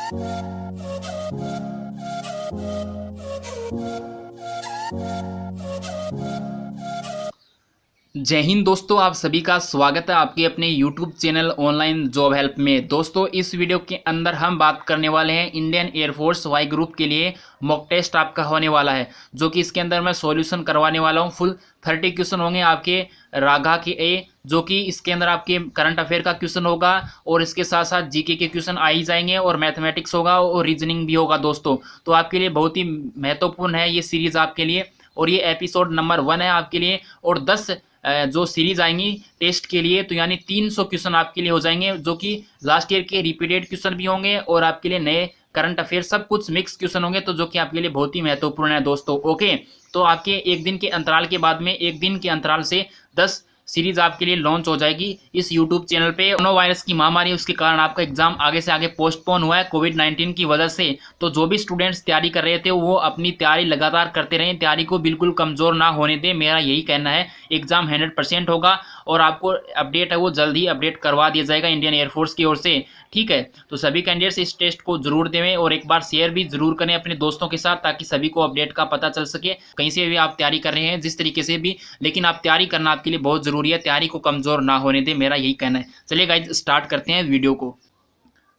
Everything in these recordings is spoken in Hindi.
जय हिंद दोस्तों, आप सभी का स्वागत है आपके अपने YouTube channel online job help में। दोस्तों, इस वीडियो के अंदर हम बात करने वाले हैं इंडियन एयरफोर्स वाई ग्रुप के लिए मॉक टेस्ट आपका होने वाला है, जो कि इसके अंदर मैं सॉल्यूशन करवाने वाला हूं। फुल 30 क्वेश्चन होंगे आपके रागा के जो कि इसके अंदर आपके करंट अफेयर का क्वेश्चन होगा और इसके साथ साथ जीके के क्वेश्चन आ ही जाएंगे और मैथमेटिक्स होगा और रीजनिंग भी होगा दोस्तों। तो आपके लिए बहुत ही महत्वपूर्ण है ये सीरीज आपके लिए, और ये एपिसोड नंबर 1 है आपके लिए। और 10 जो सीरीज आएंगी टेस्ट के लिए, तो यानी 300 क्वेश्चन आपके लिए हो जाएंगे, जो कि लास्ट ईयर के रिपीटेड क्वेश्चन भी होंगे और आपके लिए नए करंट अफेयर सब कुछ मिक्स क्वेश्चन होंगे, तो जो कि आपके लिए बहुत ही महत्वपूर्ण है दोस्तों। ओके, तो आपके एक दिन के अंतराल के बाद में, एक दिन के अंतराल से 10 सीरीज आपके लिए लॉन्च हो जाएगी इस यूट्यूब चैनल पे। कोरोना वायरस की महामारी, उसके कारण आपका एग्जाम आगे से आगे पोस्टपोन हुआ है कोविड-19 की वजह से। तो जो भी स्टूडेंट्स तैयारी कर रहे थे वो अपनी तैयारी लगातार करते रहें, तैयारी को बिल्कुल कमज़ोर ना होने दें, मेरा यही कहना है। एग्जाम 100% होगा और आपको अपडेट है वो जल्द ही अपडेट करवा दिया जाएगा इंडियन एयरफोर्स की ओर से, ठीक है। तो सभी कैंडिडेट्स इस टेस्ट को जरूर देवें और एक बार शेयर भी जरूर करें अपने दोस्तों के साथ, ताकि सभी को अपडेट का पता चल सके। कहीं से भी आप तैयारी कर रहे हैं जिस तरीके से भी, लेकिन आप तैयारी करना आपके लिए बहुत जरूरी है, तैयारी को कमजोर ना होने दें, मेरा यही कहना है। चलिए गाइज स्टार्ट करते हैं वीडियो को।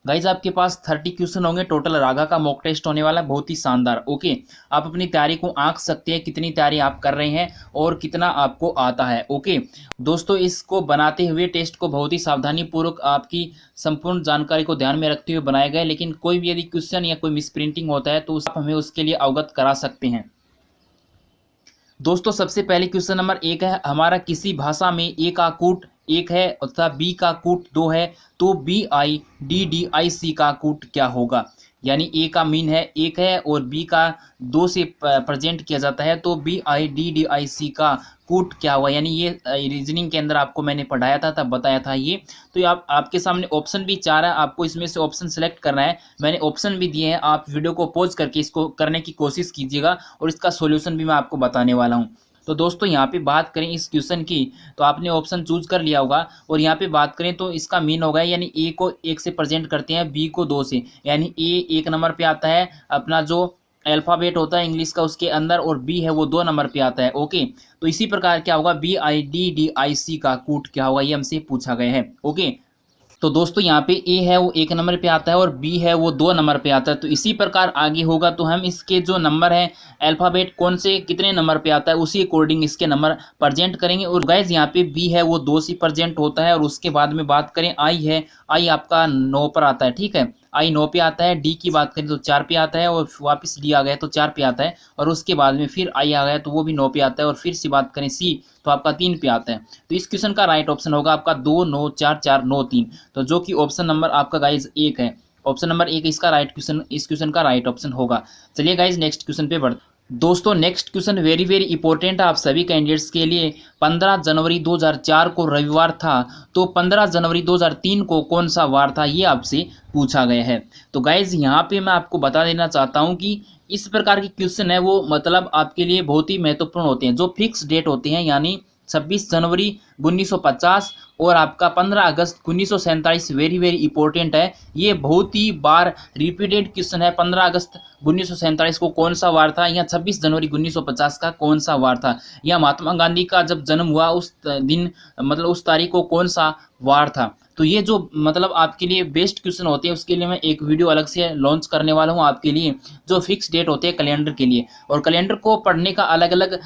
गाइज आपके पास 30 क्वेश्चन होंगे टोटल, रागा का मॉक टेस्ट होने वाला है, बहुत ही शानदार। ओके, आप अपनी तैयारी को आंक सकते हैं कितनी तैयारी आप कर रहे हैं और कितना आपको आता है। ओके दोस्तों, इसको बनाते हुए टेस्ट को बहुत ही सावधानी पूर्वक आपकी संपूर्ण जानकारी को ध्यान में रखते हुए बनाया गया है, लेकिन कोई भी यदि क्वेश्चन या कोई मिस प्रिंटिंग होता है तो आप हमें उसके लिए अवगत करा सकते हैं। दोस्तों, सबसे पहले क्वेश्चन नंबर 1 है हमारा, किसी भाषा में ए का कूट 1 है तथा बी का कूट 2 है, तो BIDDIC का कूट क्या होगा। यानी ए का मीन है 1 है और बी का 2 से प्रेजेंट किया जाता है, तो BIDDIC का कूट क्या होगा। यानी ये रीजनिंग के अंदर आपको मैंने पढ़ाया था, तब बताया था ये। तो आपके सामने ऑप्शन भी 4 है, आपको इसमें से ऑप्शन सेलेक्ट करना है। मैंने ऑप्शन भी दिए हैं, आप वीडियो को पॉज करके इसको करने की कोशिश कीजिएगा और इसका सॉल्यूशन भी मैं आपको बताने वाला हूँ। तो दोस्तों, यहाँ पे बात करें इस क्वेश्चन की, तो आपने ऑप्शन चूज कर लिया होगा, और यहाँ पे बात करें तो इसका मीन होगा, यानी ए को 1 से प्रेजेंट करते हैं, बी को 2 से, यानी ए 1 नंबर पे आता है अपना जो अल्फ़ाबेट होता है इंग्लिश का उसके अंदर, और बी है वो 2 नंबर पे आता है। ओके, तो इसी प्रकार क्या होगा, BIDDIC का कूट क्या होगा, ये हमसे पूछा गया है। ओके, तो दोस्तों यहाँ पे ए है वो 1 नंबर पे आता है और बी है वो 2 नंबर पे आता है। तो इसी प्रकार आगे होगा, तो हम इसके जो नंबर है अल्फ़ाबेट कौन से कितने नंबर पे आता है उसी अकॉर्डिंग इसके नंबर प्रेजेंट करेंगे। और गाइज यहाँ पे बी है वो 2 से प्रेजेंट होता है, और उसके बाद में बात करें आई है, आई आपका 9 पर आता है, ठीक है, आई 9 पे आता है। डी की बात करें तो 4 पे आता है, और वापस डी आ गया तो 4 पे आता है, और उसके बाद में फिर आई आ गया तो वो भी 9 पे आता है, और फिर से बात करें सी तो आपका 3 पे आता है। तो इस क्वेश्चन का राइट ऑप्शन होगा आपका 2 9 4 4 9 3, तो जो कि ऑप्शन नंबर आपका गाइज 1 है। ऑप्शन नंबर 1 इसका राइट क्वेश्चन, इस क्वेश्चन का राइट ऑप्शन होगा। चलिए गाइज नेक्स्ट क्वेश्चन पे बढ़ते। दोस्तों, next question very very important है आप सभी कैंडिडेट्स के लिए। 15 जनवरी 2004 को रविवार था, तो 15 जनवरी 2003 को कौन सा वार था, ये आपसे पूछा गया है। तो गाइज यहाँ पे मैं आपको बता देना चाहता हूँ कि इस प्रकार के क्वेश्चन है वो मतलब आपके लिए बहुत ही महत्वपूर्ण होते हैं। जो फिक्स डेट होते हैं, यानी 26 जनवरी 1950 और आपका 15 अगस्त 1947 वेरी वेरी इंपॉर्टेंट है। ये बहुत ही बार रिपीटेड क्वेश्चन है। 15 अगस्त 1947 को कौन सा वार था, या 26 जनवरी 1950 का कौन सा वार था, या महात्मा गांधी का जब जन्म हुआ उस दिन मतलब उस तारीख को कौन सा वार था। तो ये जो मतलब आपके लिए बेस्ट क्वेश्चन होते हैं उसके लिए मैं एक वीडियो अलग से लॉन्च करने वाला हूँ आपके लिए, जो फिक्स डेट होते हैं कैलेंडर के लिए। और कैलेंडर को पढ़ने का अलग अलग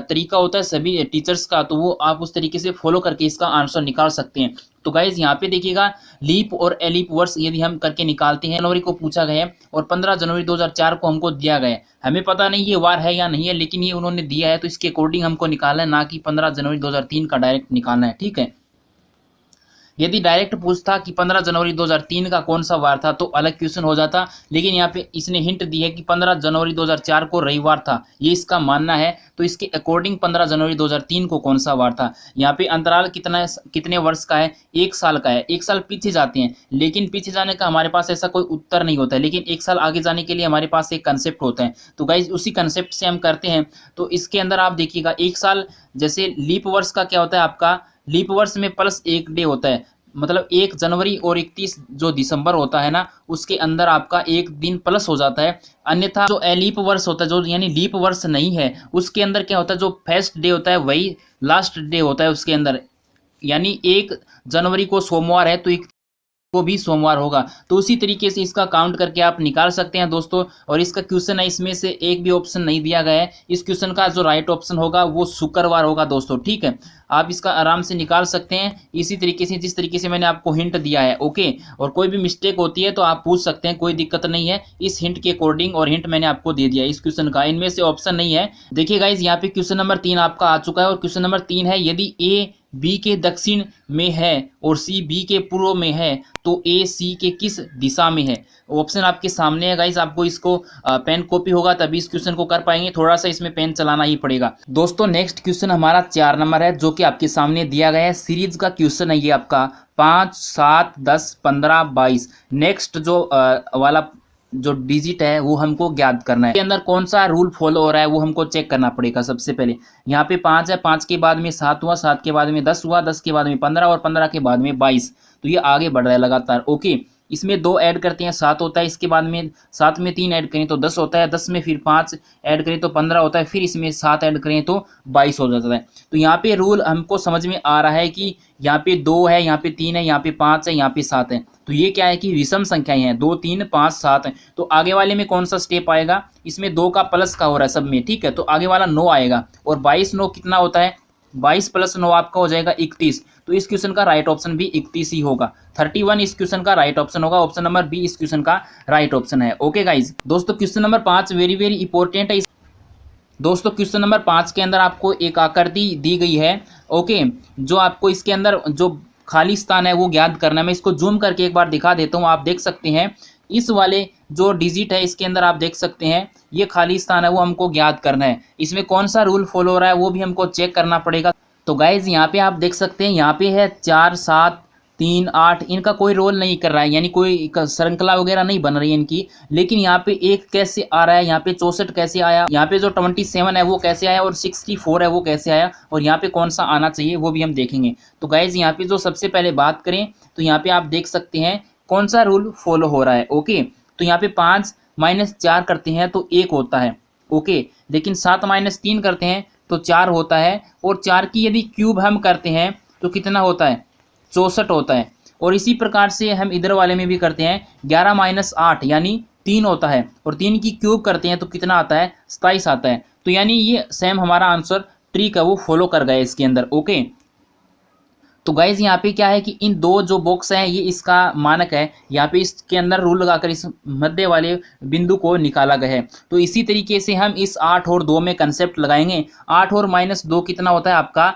तरीका होता है सभी टीचर्स का, तो वो आप उस तरीके से फॉलो करके इसका आंसर निकाल सकते हैं। तो गाइज यहाँ पे देखिएगा, लीप और एलिप वर्ष यदि हम करके निकालते हैं, जनवरी को पूछा गया है और 15 जनवरी 2004 को हमको दिया गया है। हमें पता नहीं ये वार है या नहीं है, लेकिन ये उन्होंने दिया है, तो इसके अकॉर्डिंग हमको निकालना है, ना कि 15 जनवरी 2003 का डायरेक्ट निकालना है, ठीक है। यदि डायरेक्ट पूछता कि 15 जनवरी 2003 का कौन सा वार था तो अलग क्वेश्चन हो जाता, लेकिन यहाँ पे इसने हिंट दी है कि 15 जनवरी 2004 को रविवार था, ये इसका मानना है। तो इसके अकॉर्डिंग 15 जनवरी 2003 को कौन सा वार था। यहाँ पे अंतराल कितने वर्ष का है, 1 साल का है। 1 साल पीछे जाते हैं, लेकिन पीछे जाने का हमारे पास ऐसा कोई उत्तर नहीं होता है, लेकिन 1 साल आगे जाने के लिए हमारे पास एक कंसेप्ट होता है। तो गाइज उसी कंसेप्ट से हम करते हैं। तो इसके अंदर आप देखिएगा 1 साल, जैसे लीप वर्ष का क्या होता है आपका, लीप वर्ष में +1 डे होता है, मतलब 1 जनवरी और 31 जो दिसंबर होता है ना, उसके अंदर आपका एक दिन प्लस हो जाता है। अन्यथा जो लीप वर्ष होता है, जो यानी लीप वर्ष नहीं है, उसके अंदर क्या होता है, जो फर्स्ट डे होता है वही लास्ट डे होता है उसके अंदर। यानी 1 जनवरी को सोमवार है तो को भी सोमवार होगा। तो उसी तरीके से इसका काउंट करके आप निकाल सकते हैं दोस्तों। और इसका क्वेश्चन है, इसमें से एक भी ऑप्शन नहीं दिया गया है। इस क्वेश्चन का जो राइट ऑप्शन होगा वो शुक्रवार होगा दोस्तों, ठीक है। आप इसका आराम से निकाल सकते हैं इसी तरीके से, जिस तरीके से मैंने आपको हिंट दिया है, ओके। और कोई भी मिस्टेक होती है तो आप पूछ सकते हैं, कोई दिक्कत नहीं है इस हिंट के अकॉर्डिंग। और हिंट मैंने आपको दे दिया इस क्वेश्चन का, इनमें से ऑप्शन नहीं है। देखिए गाइज, यहाँ पे क्वेश्चन नंबर 3 आपका आ चुका है। और क्वेश्चन नंबर 3 है, यदि ए बी के दक्षिण में है और सी बी के पूर्व में है तो ए सी के किस दिशा में है। ऑप्शन आपके सामने है गाइस, आपको इसको पेन कॉपी होगा तभी इस क्वेश्चन को कर पाएंगे, थोड़ा सा इसमें पेन चलाना ही पड़ेगा दोस्तों। नेक्स्ट क्वेश्चन हमारा 4 नंबर है, जो कि आपके सामने दिया गया है। सीरीज का क्वेश्चन है ये आपका 5, 7, 10, 15, 22। नेक्स्ट जो वाला जो डिजिट है वो हमको ज्ञात करना है। इसके अंदर कौन सा रूल फॉलो हो रहा है वो हमको चेक करना पड़ेगा। सबसे पहले यहाँ पे 5 है, 5 के बाद में 7 हुआ, 7 के बाद में 10 हुआ, 10 के बाद में 15 और 15 के बाद में 22। तो ये आगे बढ़ रहा है लगातार, ओके। इसमें 2 ऐड करते हैं 7 होता है, इसके बाद में 7 में 3 ऐड करें तो 10 होता है, 10 में फिर 5 ऐड करें तो 15 होता है, फिर इसमें 7 ऐड करें तो 22 हो जाता है। तो यहाँ पे रूल हमको समझ में आ रहा है कि यहाँ पे 2 है, यहाँ पे 3 है, यहाँ पे 5 है, यहाँ पे 7 है। तो ये क्या है कि विषम संख्याएं हैं, 2, 3, 5, 7 है। तो आगे वाले में कौन सा स्टेप आएगा, इसमें 2 का प्लस का हो रहा है सब में, ठीक है। तो आगे वाला 9 आएगा। और 22 9 कितना होता है, 22 + 9 आपका हो जाएगा 31। तो इस क्वेश्चन का राइट ऑप्शन भी 31 ही होगा। 31 इस क्वेश्चन का राइट ऑप्शन होगा। ऑप्शन नंबर बी इस क्वेश्चन का राइट ऑप्शन है, ओके गाइज। दोस्तों question number 5 very very important है। दोस्तों क्वेश्चन नंबर 5 के अंदर आपको एक आकृति दी गई है, ओके। जो आपको इसके अंदर जो खाली स्थान है वो ज्ञात करना है। मैं इसको जूम करके एक बार दिखा देता हूँ, आप देख सकते हैं इस वाले जो डिजिट है इसके अंदर आप देख सकते हैं ये खाली स्थान है वो हमको ज्ञात करना है। इसमें कौन सा रूल फॉलो हो रहा है वो भी हमको चेक करना पड़ेगा। तो गाइज यहाँ पे आप देख सकते हैं, यहाँ पे है 4, 7, 3, 8, इनका कोई रोल नहीं कर रहा है, यानी कोई श्रृंखला वगैरह नहीं बन रही है इनकी। लेकिन यहाँ पे 1 कैसे आ रहा है, यहाँ पे 64 कैसे आया, यहाँ पे जो 27 है वो कैसे आया, और 64 है वो कैसे आया, और यहाँ पे कौन सा आना चाहिए वो भी हम देखेंगे। तो गाइज यहाँ पे जो सबसे पहले बात करें तो यहाँ पे आप देख सकते हैं कौन सा रूल फॉलो हो रहा है, ओके। तो यहाँ पे 5 - 4 करते हैं तो 1 होता है, ओके। लेकिन 7 - 3 करते हैं तो 4 होता है। और 4 की यदि क्यूब हम करते हैं तो कितना होता है, 64 होता है। और इसी प्रकार से हम इधर वाले में भी करते हैं, 11 - 8 यानी 3 होता है। और 3 की क्यूब करते हैं तो कितना आता है, 27 आता है। तो यानी ये सेम हमारा आंसर ट्रिक है वो फॉलो कर गए इसके अंदर, ओके। तो गाइज यहाँ पे क्या है कि इन 2 जो बॉक्स हैं ये इसका मानक है। यहाँ पे इसके अंदर रूल लगाकर इस मध्य वाले बिंदु को निकाला गया है। तो इसी तरीके से हम इस 8 और 2 में कंसेप्ट लगाएंगे। 8 और -2 कितना होता है आपका,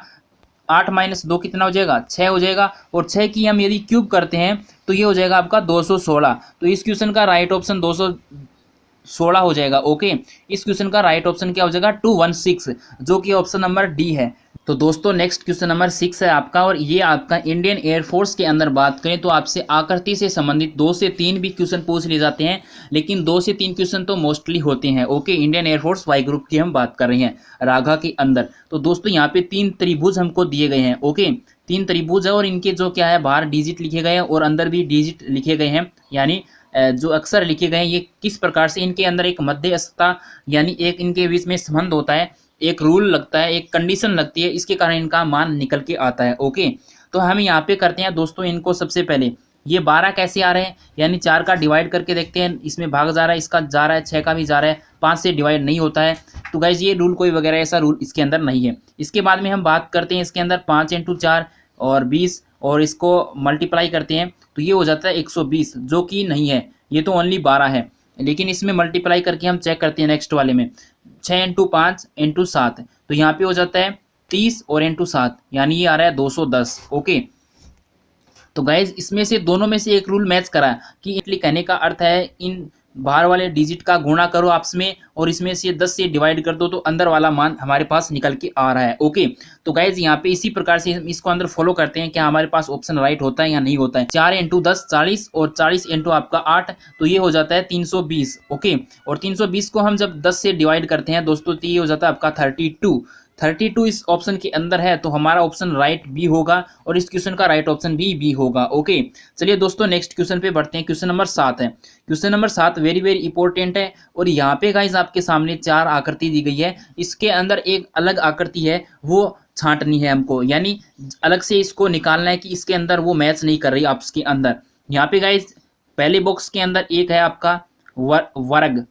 8 - 2 कितना हो जाएगा, 6 हो जाएगा। और 6 की हम यदि क्यूब करते हैं तो ये हो जाएगा आपका 216। तो इस क्वेश्चन का राइट ऑप्शन 216 हो जाएगा, ओके। इस क्वेश्चन का राइट ऑप्शन क्या हो जाएगा, 216, जो कि ऑप्शन नंबर डी है। तो दोस्तों नेक्स्ट क्वेश्चन नंबर 6 है आपका। और ये आपका इंडियन एयरफोर्स के अंदर बात करें तो आपसे आकृति से संबंधित 2 से 3 भी क्वेश्चन पूछ लिए जाते हैं, लेकिन 2 से 3 क्वेश्चन तो मोस्टली होते हैं, okay. Indian air force Y group की हम बात कर रहे हैं राघा के अंदर। तो दोस्तों यहाँ पे 3 त्रिभुज हमको दिए गए हैं, ओके। 3 त्रिभुज है और इनके जो क्या है बाहर डिजिट लिखे गए हैं और अंदर भी डिजिट लिखे गए हैं, यानी जो अक्षर लिखे गए हैं ये किस प्रकार से इनके अंदर एक मध्यस्थता यानी एक इनके बीच में संबंध होता है, एक रूल लगता है, एक कंडीशन लगती है, इसके कारण इनका मान निकल के आता है, ओके। तो हम यहाँ पे करते हैं दोस्तों इनको। सबसे पहले ये 12 कैसे आ रहे हैं, यानी 4 का डिवाइड करके देखते हैं, इसमें भाग जा रहा है, इसका जा रहा है, 6 का भी जा रहा है, 5 से डिवाइड नहीं होता है। तो गाइज ये रूल कोई वगैरह ऐसा रूल इसके अंदर नहीं है। इसके बाद में हम बात करते हैं इसके अंदर 5 × 4 और 20 और इसको मल्टीप्लाई करते हैं तो ये हो जाता है 120, जो कि नहीं है, ये तो ओनली 12 है। लेकिन इसमें मल्टीप्लाई करके हम चेक करते हैं नेक्स्ट वाले में, 6 × 5 × 7 तो यहाँ पे हो जाता है 30 और × 7 यानी ये आ रहा है 210, ओके। तो गाइज इसमें से दोनों में से एक रूल मैच करा कि इटली कहने का अर्थ है इन बाहर वाले डिजिट का गुणा करो आपस में और इसमें से 10 से डिवाइड कर दो तो अंदर वाला मान हमारे पास निकल के आ रहा है, ओके। तो गाइज यहाँ पे इसी प्रकार से हम इसको अंदर फॉलो करते हैं क्या हमारे पास ऑप्शन राइट होता है या नहीं होता है। 4 × 10 40 और 40 × आपका 8 तो ये हो जाता है 320, ओके। और 320 को हम जब 10 से डिवाइड करते हैं दोस्तों तो ये हो जाता है आपका 32। 32 इस ऑप्शन के अंदर है, तो हमारा ऑप्शन राइट बी होगा और इस क्वेश्चन का राइट ऑप्शन भी बी होगा। ओके, चलिए दोस्तों नेक्स्ट क्वेश्चन पे बढ़ते हैं। क्वेश्चन नंबर 7 है। Question number 7 very very important है और यहाँ पे गाइस आपके सामने 4 आकृति दी गई है, इसके अंदर एक अलग आकृति है वो छांटनी है हमको, यानी अलग से इसको निकालना है कि इसके अंदर वो मैच नहीं कर रही आपके अंदर। यहाँ पे गाइस पहले बॉक्स के अंदर एक है आपका वर्ग,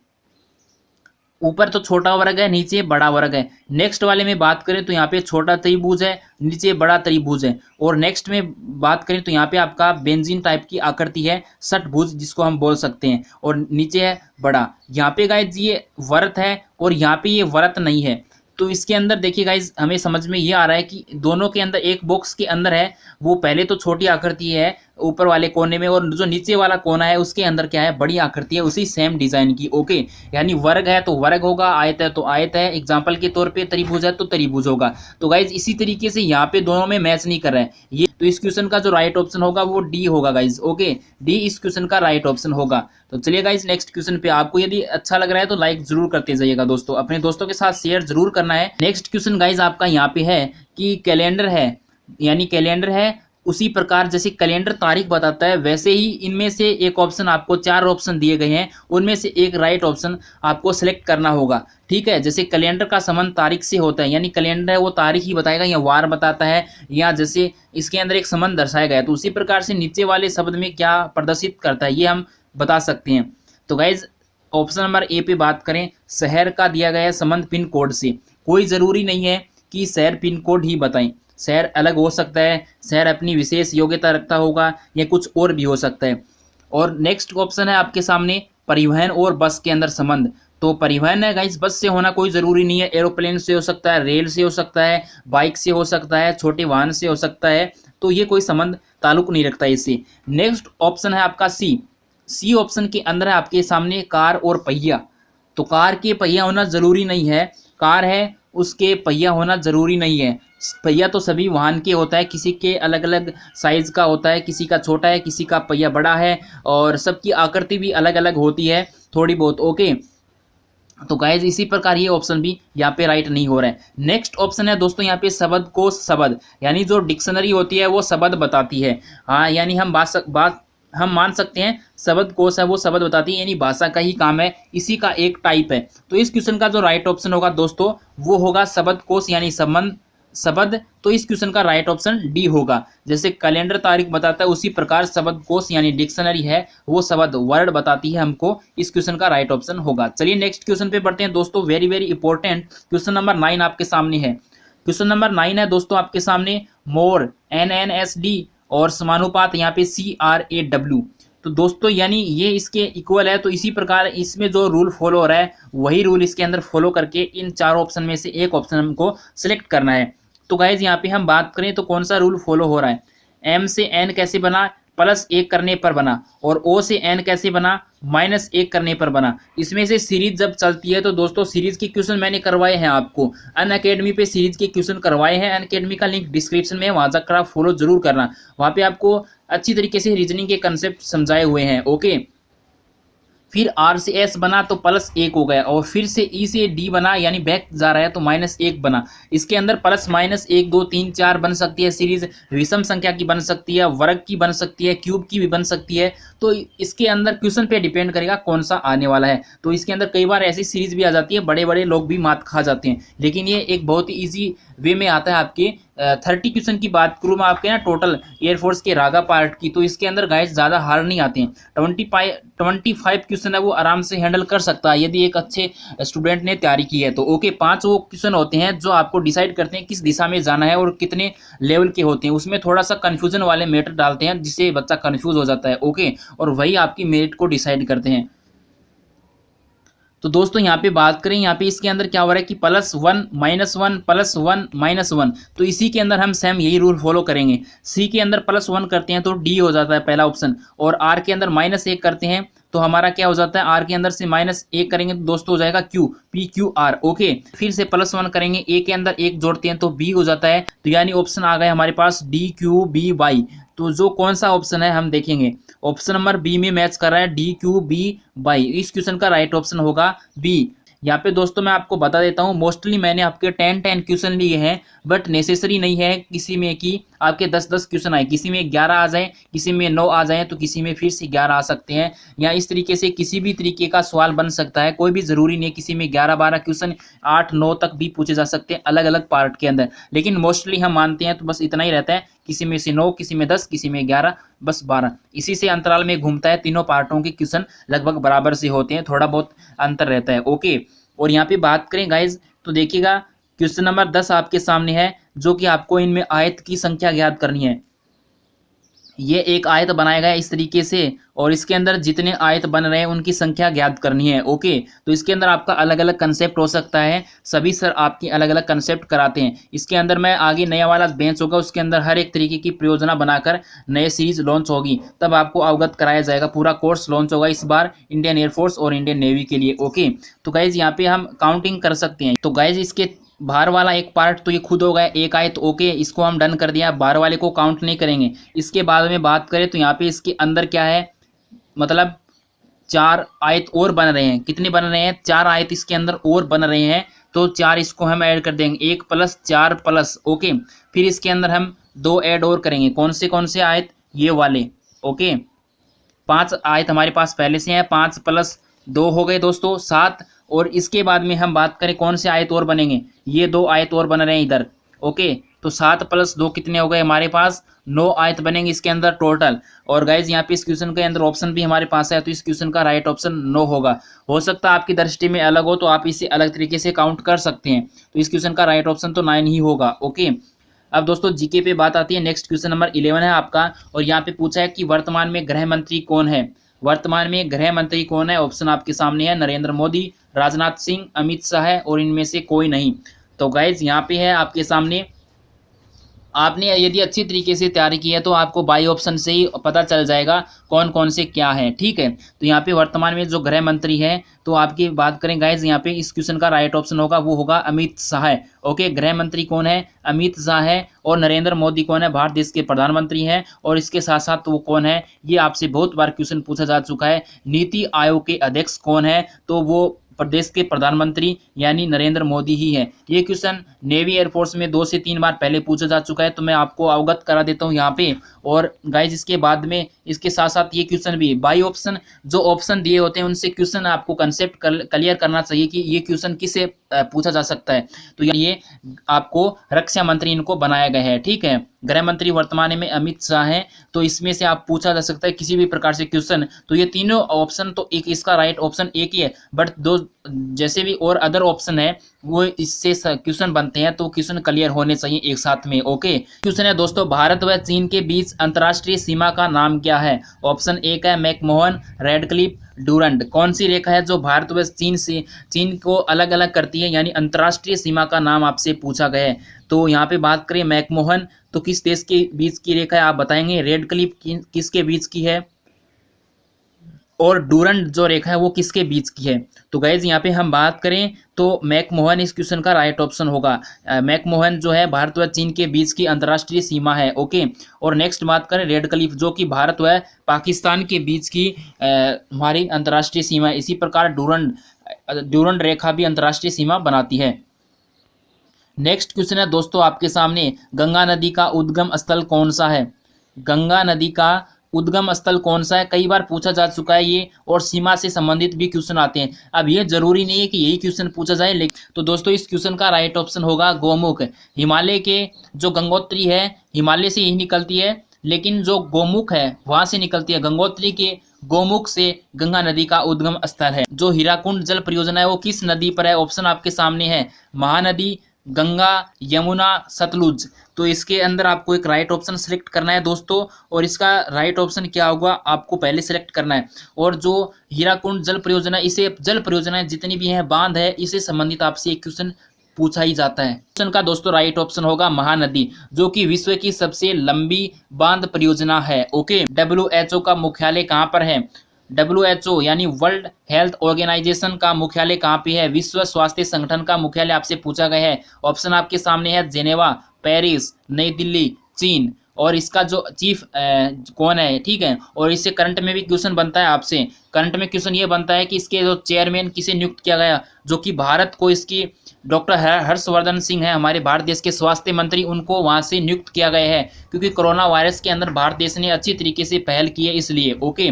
ऊपर तो छोटा वर्ग है, नीचे बड़ा वर्ग है। नेक्स्ट वाले में बात करें तो यहाँ पे छोटा त्रिभुज है, नीचे बड़ा त्रिभुज है। और नेक्स्ट में बात करें तो यहाँ पे आपका बेंजीन टाइप की आकृति है, षटभुज जिसको हम बोल सकते हैं, और नीचे है बड़ा। यहाँ पे गाइज ये वृत्त है और यहाँ पे ये वृत्त नहीं है। तो इसके अंदर देखिए गाइज हमें समझ में ये आ रहा है कि दोनों के अंदर एक बॉक्स के अंदर है वो पहले तो छोटी आकृति है ऊपर वाले कोने में, और जो नीचे वाला कोना है उसके अंदर क्या है, बड़ी आकृति है उसी सेम डिजाइन की। ओके, यानी वर्ग है तो वर्ग होगा, आयत है तो आयत है, एग्जाम्पल के तौर पे त्रिभुज है तो त्रिभुज होगा। तो गाइज इसी तरीके से यहाँ पे दोनों में मैच नहीं कर रहे हैं ये, तो इस क्वेश्चन का जो राइट ऑप्शन होगा वो डी होगा गाइज। ओके, डी इस क्वेश्चन का राइट ऑप्शन होगा। तो चलिए गाइज नेक्स्ट क्वेश्चन पे, आपको यदि अच्छा लग रहा है तो लाइक जरूर करते जाइएगा दोस्तों, अपने दोस्तों के साथ शेयर जरूर करना है। नेक्स्ट क्वेश्चन गाइज आपका यहाँ पे है कि कैलेंडर है, यानी कैलेंडर है उसी प्रकार जैसे कैलेंडर तारीख बताता है वैसे ही इनमें से एक ऑप्शन, आपको 4 ऑप्शन दिए गए हैं, उनमें से एक राइट ऑप्शन आपको सेलेक्ट करना होगा। ठीक है, जैसे कैलेंडर का संबंध तारीख से होता है, यानी कैलेंडर है वो तारीख ही बताएगा या वार बताता है, या जैसे इसके अंदर एक संबंध दर्शाया गया है, तो उसी प्रकार से नीचे वाले शब्द में क्या प्रदर्शित करता है ये हम बता सकते हैं। तो गाइज ऑप्शन नंबर ए पे बात करें, शहर का दिया गया है संबंध पिन कोड से। कोई ज़रूरी नहीं है कि शहर पिन कोड ही बताएं, शहर अलग हो सकता है, शहर अपनी विशेष योग्यता रखता होगा, या कुछ और भी हो सकता है। और नेक्स्ट ऑप्शन है आपके सामने परिवहन और बस के अंदर संबंध। तो परिवहन है गाइस, बस से होना कोई ज़रूरी नहीं है, एरोप्लेन से हो सकता है, रेल से हो सकता है, बाइक से हो सकता है, छोटे वाहन से हो सकता है, तो ये कोई संबंध ताल्लुक नहीं रखता इससे। नेक्स्ट ऑप्शन है आपका सी ऑप्शन के अंदर है आपके सामने कार और पहिया। तो कार के पहिया होना ज़रूरी नहीं है, कार है उसके पहिया होना ज़रूरी नहीं है। पहिया तो सभी वाहन के होता है, किसी के अलग अलग साइज़ का होता है, किसी का छोटा है, किसी का पहिया बड़ा है, और सबकी आकृति भी अलग अलग होती है थोड़ी बहुत। ओके, तो गाइज इसी प्रकार ये ऑप्शन भी यहाँ पे राइट नहीं हो रहा है। नेक्स्ट ऑप्शन है दोस्तों यहाँ पे शब्दकोश शब्द, यानी जो डिक्शनरी होती है वो शब्द बताती है। हाँ, यानी हम मान सकते हैं शब्दकोश है वो शब्द बताती है, यानी भाषा का ही काम है, इसी का एक टाइप है। तो इस क्वेश्चन का जो राइट ऑप्शन होगा दोस्तों वो होगा शब्दकोश, यानी शब्द। तो इस क्वेश्चन का राइट ऑप्शन डी होगा। जैसे कैलेंडर तारीख बताता है उसी प्रकार शब्दकोश यानी डिक्शनरी है वो शब्द वर्ड बताती है हमको, इस क्वेश्चन का राइट ऑप्शन होगा। चलिए नेक्स्ट क्वेश्चन पे बढ़ते हैं दोस्तों, very very important question number 9 आपके सामने है। क्वेश्चन नंबर 9 है दोस्तों आपके सामने मोर NNSD और समानुपात यहाँ पे CRAW। तो दोस्तों यानी ये इसके इक्वल है, तो इसी प्रकार इसमें जो रूल फॉलो हो रहा है वही रूल इसके अंदर फॉलो करके इन 4 ऑप्शन में से एक ऑप्शन हमको सिलेक्ट करना है। तो गाइज यहाँ पे हम बात करें तो कौन सा रूल फॉलो हो रहा है, M से N कैसे बना, +1 करने पर बना, और O से N कैसे बना, -1 करने पर बना। इसमें से सीरीज जब चलती है तो दोस्तों सीरीज के क्वेश्चन मैंने करवाए हैं आपको, अनअकैडमी पे सीरीज के क्वेश्चन करवाए हैं, अनअकैडमी का लिंक डिस्क्रिप्शन में है, वहाँ जाकर आप फॉलो जरूर करना, वहाँ पे आपको अच्छी तरीके से रीजनिंग के कंसेप्ट समझाए हुए हैं। ओके, फिर R से S बना तो +1 हो गया, और फिर से E से D बना यानी बैक जा रहा है तो -1 बना। इसके अंदर प्लस माइनस 1 2 3 4 बन सकती है सीरीज, विषम संख्या की बन सकती है, वर्ग की बन सकती है, क्यूब की भी बन सकती है। तो इसके अंदर क्वेश्चन पे डिपेंड करेगा कौन सा आने वाला है। तो इसके अंदर कई बार ऐसी सीरीज भी आ जाती है, बड़े बड़े लोग भी मात खा जाते हैं, लेकिन ये एक बहुत ही ईजी वे में आता है। आपके 30 क्वेश्चन की बात करूँ मैं आपके ना टोटल एयरफोर्स के रागा पार्ट की, तो इसके अंदर गाइस ज़्यादा हार्ड नहीं आते हैं। 25 क्वेश्चन है वो आराम से हैंडल कर सकता है यदि एक अच्छे स्टूडेंट ने तैयारी की है तो। ओके, 5 वो क्वेश्चन होते हैं जो आपको डिसाइड करते हैं किस दिशा में जाना है और कितने लेवल के होते हैं। उसमें थोड़ा सा कन्फ्यूजन वाले मैटर डालते हैं जिससे बच्चा कन्फ्यूज हो जाता है। ओके, और वही आपकी मेरिट को डिसाइड करते हैं। तो दोस्तों यहाँ पे बात करें, यहाँ पे इसके अंदर क्या हो रहा है कि +1 -1 +1 -1, तो इसी के अंदर हम सेम यही रूल फॉलो करेंगे। सी के अंदर +1 करते हैं तो डी हो जाता है पहला ऑप्शन, और आर के अंदर -1 करते हैं तो हमारा क्या हो जाता है, आर के अंदर से -1 करेंगे तो दोस्तों हो जाएगा क्यू, PQR। ओके, फिर से +1 करेंगे, ए के अंदर 1 जोड़ते हैं तो बी हो जाता है। तो यानी ऑप्शन आ गए हमारे पास DQBY। तो जो कौन सा ऑप्शन है हम देखेंगे, ऑप्शन नंबर बी में मैच कर रहा है DQBY। इस क्वेश्चन का राइट ऑप्शन होगा बी। यहाँ पे दोस्तों मैं आपको बता देता हूँ, मोस्टली मैंने आपके 10 क्वेश्चन लिए हैं, बट नेसेसरी नहीं है किसी में कि आपके 10 क्वेश्चन आए, किसी में 11 आ जाए, किसी में 9 आ जाए, तो किसी में फिर से 11 आ सकते हैं, या इस तरीके से किसी भी तरीके का सवाल बन सकता है। कोई भी ज़रूरी नहीं, किसी में 11-12 क्वेश्चन 8-9 तक भी पूछे जा सकते हैं अलग अलग पार्ट के अंदर, लेकिन मोस्टली हम मानते हैं तो बस इतना ही रहता है, किसी में से 9, किसी में 10, किसी में 11, बस 12, इसी से अंतराल में घूमता है। तीनों पार्टों के क्वेश्चन लगभग बराबर से होते हैं, थोड़ा बहुत अंतर रहता है। ओके, और यहाँ पे बात करें गाइज तो देखिएगा क्वेश्चन नंबर 10 आपके सामने है, जो कि आपको इनमें आयत की संख्या ज्ञात करनी है। ये एक आयत बनाया गया इस तरीके से, और इसके अंदर जितने आयत बन रहे हैं उनकी संख्या ज्ञात करनी है। ओके, तो इसके अंदर आपका अलग अलग कंसेप्ट हो सकता है, सभी सर आपकी अलग अलग कंसेप्ट कराते हैं। इसके अंदर मैं आगे नया वाला बेंच होगा, उसके अंदर हर एक तरीके की परियोजना बनाकर नए सीरीज लॉन्च होगी, तब आपको अवगत कराया जाएगा। पूरा कोर्स लॉन्च होगा इस बार इंडियन एयरफोर्स और इंडियन नेवी के लिए। ओके, तो गाइज यहाँ पे हम काउंटिंग कर सकते हैं। तो गाइज इसके बाहर वाला एक पार्ट तो ये खुद हो गया एक आयत। ओके, इसको हम डन कर दिया, बाहर वाले को काउंट नहीं करेंगे। इसके बाद में बात करें तो यहाँ पे इसके अंदर क्या है, मतलब 4 आयत और बन रहे हैं। कितने बन रहे हैं? 4 आयत इसके अंदर और बन रहे हैं, तो 4 इसको हम ऐड कर देंगे, 1 + 4 प्लस। ओके, फिर इसके अंदर हम 2 ऐड और करेंगे। कौन से आयत? ये वाले। ओके, 5 आयत हमारे पास पहले से हैं, 5 + 2 हो गए दोस्तों 7। और इसके बाद में हम बात करें कौन से आयत और बनेंगे, ये 2 आयत और बन रहे हैं इधर। ओके, तो 7 + 2 कितने हो गए हमारे पास? 9 आयत बनेंगे इसके अंदर टोटल। और गाइज यहाँ पे इस क्वेश्चन के अंदर ऑप्शन भी हमारे पास है, तो इस क्वेश्चन का राइट ऑप्शन 9 होगा। हो सकता है आपकी दृष्टि में अलग हो, तो आप इसे अलग तरीके से काउंट कर सकते हैं, तो इस क्वेश्चन का राइट ऑप्शन तो 9 ही होगा। ओके, अब दोस्तों जीके पे बात आती है। नेक्स्ट क्वेश्चन नंबर 11 है आपका, और यहाँ पे पूछा है कि वर्तमान में गृह मंत्री कौन है। वर्तमान में गृह मंत्री कौन है? ऑप्शन आपके सामने है, नरेंद्र मोदी, राजनाथ सिंह, अमित शाह है, और इनमें से कोई नहीं। तो गाइज यहाँ पे है आपके सामने, आपने यदि अच्छी तरीके से तैयारी की है तो आपको बाई ऑप्शन से ही पता चल जाएगा कौन कौन से क्या है। ठीक है, तो यहाँ पे वर्तमान में जो गृह मंत्री है, तो आपकी बात करें गाइज यहाँ पे इस क्वेश्चन का राइट ऑप्शन होगा, वो होगा अमित शाह। ओके, गृह मंत्री कौन है? अमित शाह है। और नरेंद्र मोदी कौन है? भारत देश के प्रधानमंत्री हैं। और इसके साथ साथ वो कौन है, ये आपसे बहुत बार क्वेश्चन पूछा जा चुका है, नीति आयोग के अध्यक्ष कौन है? तो वो प्रदेश के प्रधानमंत्री यानी नरेंद्र मोदी ही है। ये क्वेश्चन नेवी एयरफोर्स में 2 से 3 बार पहले पूछा जा चुका है, तो मैं आपको अवगत करा देता हूँ यहाँ पे। और गाइज इसके बाद में इसके साथ साथ ये क्वेश्चन भी बाई ऑप्शन, जो ऑप्शन दिए होते हैं उनसे क्वेश्चन आपको कंसेप्ट क्लियर करना चाहिए कि ये क्वेश्चन किससे पूछा जा सकता है। तो ये आपको रक्षा मंत्री इनको बनाया गया है। ठीक है, गृह मंत्री वर्तमान में अमित शाह हैं, तो इसमें से आप पूछा जा सकता है किसी भी प्रकार से क्वेश्चन। तो ये तीनों ऑप्शन, तो एक इसका राइट ऑप्शन एक ही है, बट दो जैसे भी और अदर ऑप्शन है वो इससे क्वेश्चन बनते हैं, तो क्वेश्चन क्लियर होने चाहिए एक साथ में। ओके, क्वेश्चन है दोस्तों, भारत व चीन के बीच अंतर्राष्ट्रीय सीमा का नाम क्या है? ऑप्शन एक है मैकमोहन, रेडक्लिफ, डूरंड। कौन सी रेखा है जो भारत व चीन को अलग अलग करती है, यानी अंतर्राष्ट्रीय सीमा का नाम आपसे पूछा गया है। तो यहाँ पे बात करें मैकमोहन, तो किस देश के बीच की रेखा है आप बताएंगे, रेडक्लिफ किसके बीच की है, और डूरंड जो रेखा है वो किसके बीच की है। तो गाइज यहाँ पे हम बात करें तो मैकमोहन इस क्वेश्चन का राइट ऑप्शन होगा। मैकमोहन जो है भारत व चीन के बीच की अंतर्राष्ट्रीय सीमा है। ओके, और नेक्स्ट बात करें रेडक्लिफ, जो कि भारत व पाकिस्तान के बीच की हमारी अंतर्राष्ट्रीय सीमा है। इसी प्रकार डूरंड रेखा भी अंतर्राष्ट्रीय सीमा बनाती है। नेक्स्ट क्वेश्चन है दोस्तों आपके सामने, गंगा नदी का उद्गम स्थल कौन सा है? गंगा नदी का उद्गम स्थल कौन सा है? कई बार पूछा जा चुका है ये, और सीमा से संबंधित भी क्वेश्चन आते हैं। अब ये जरूरी नहीं है कि यही क्वेश्चन पूछा जाए, लेकिन तो दोस्तों इस क्वेश्चन का राइट ऑप्शन होगा गोमुख। हिमालय के जो गंगोत्री है, हिमालय से यही निकलती है, लेकिन जो गोमुख है वहां से निकलती है। गंगोत्री के गोमुख से गंगा नदी का उद्गम स्थल है। जो हीराकुंड जल परियोजना है वो किस नदी पर है? ऑप्शन आपके सामने है, महानदी, गंगा, यमुना, सतलुज। तो इसके अंदर आपको एक राइट ऑप्शन सिलेक्ट करना है दोस्तों, और इसका राइट ऑप्शन क्या होगा आपको पहले सिलेक्ट करना है। और जो हीराकुंड जल परियोजना, इसे जल परियोजनाएं जितनी भी हैं, बांध है, इसे संबंधित आपसे एक क्वेश्चन पूछा ही जाता है। क्वेश्चन का दोस्तों राइट ऑप्शन होगा महानदी, जो कि विश्व की सबसे लंबी बांध परियोजना है। ओके, WHO का मुख्यालय कहाँ पर है? WHO यानी वर्ल्ड हेल्थ ऑर्गेनाइजेशन का मुख्यालय कहाँ पे है? विश्व स्वास्थ्य संगठन का मुख्यालय आपसे पूछा गया है। ऑप्शन आपके सामने है, जेनेवा, पेरिस, नई दिल्ली, चीन। और इसका जो चीफ कौन है, ठीक है। और इससे करंट में भी क्वेश्चन बनता है आपसे। करंट में क्वेश्चन ये बनता है कि इसके जो चेयरमैन किसे नियुक्त किया गया, जो कि भारत को इसकी डॉक्टर हर्षवर्धन सिंह है, हमारे भारत देश के स्वास्थ्य मंत्री, उनको वहां से नियुक्त किया गया है, क्योंकि कोरोना वायरस के अंदर भारत देश ने अच्छी तरीके से पहल की है इसलिए। ओके,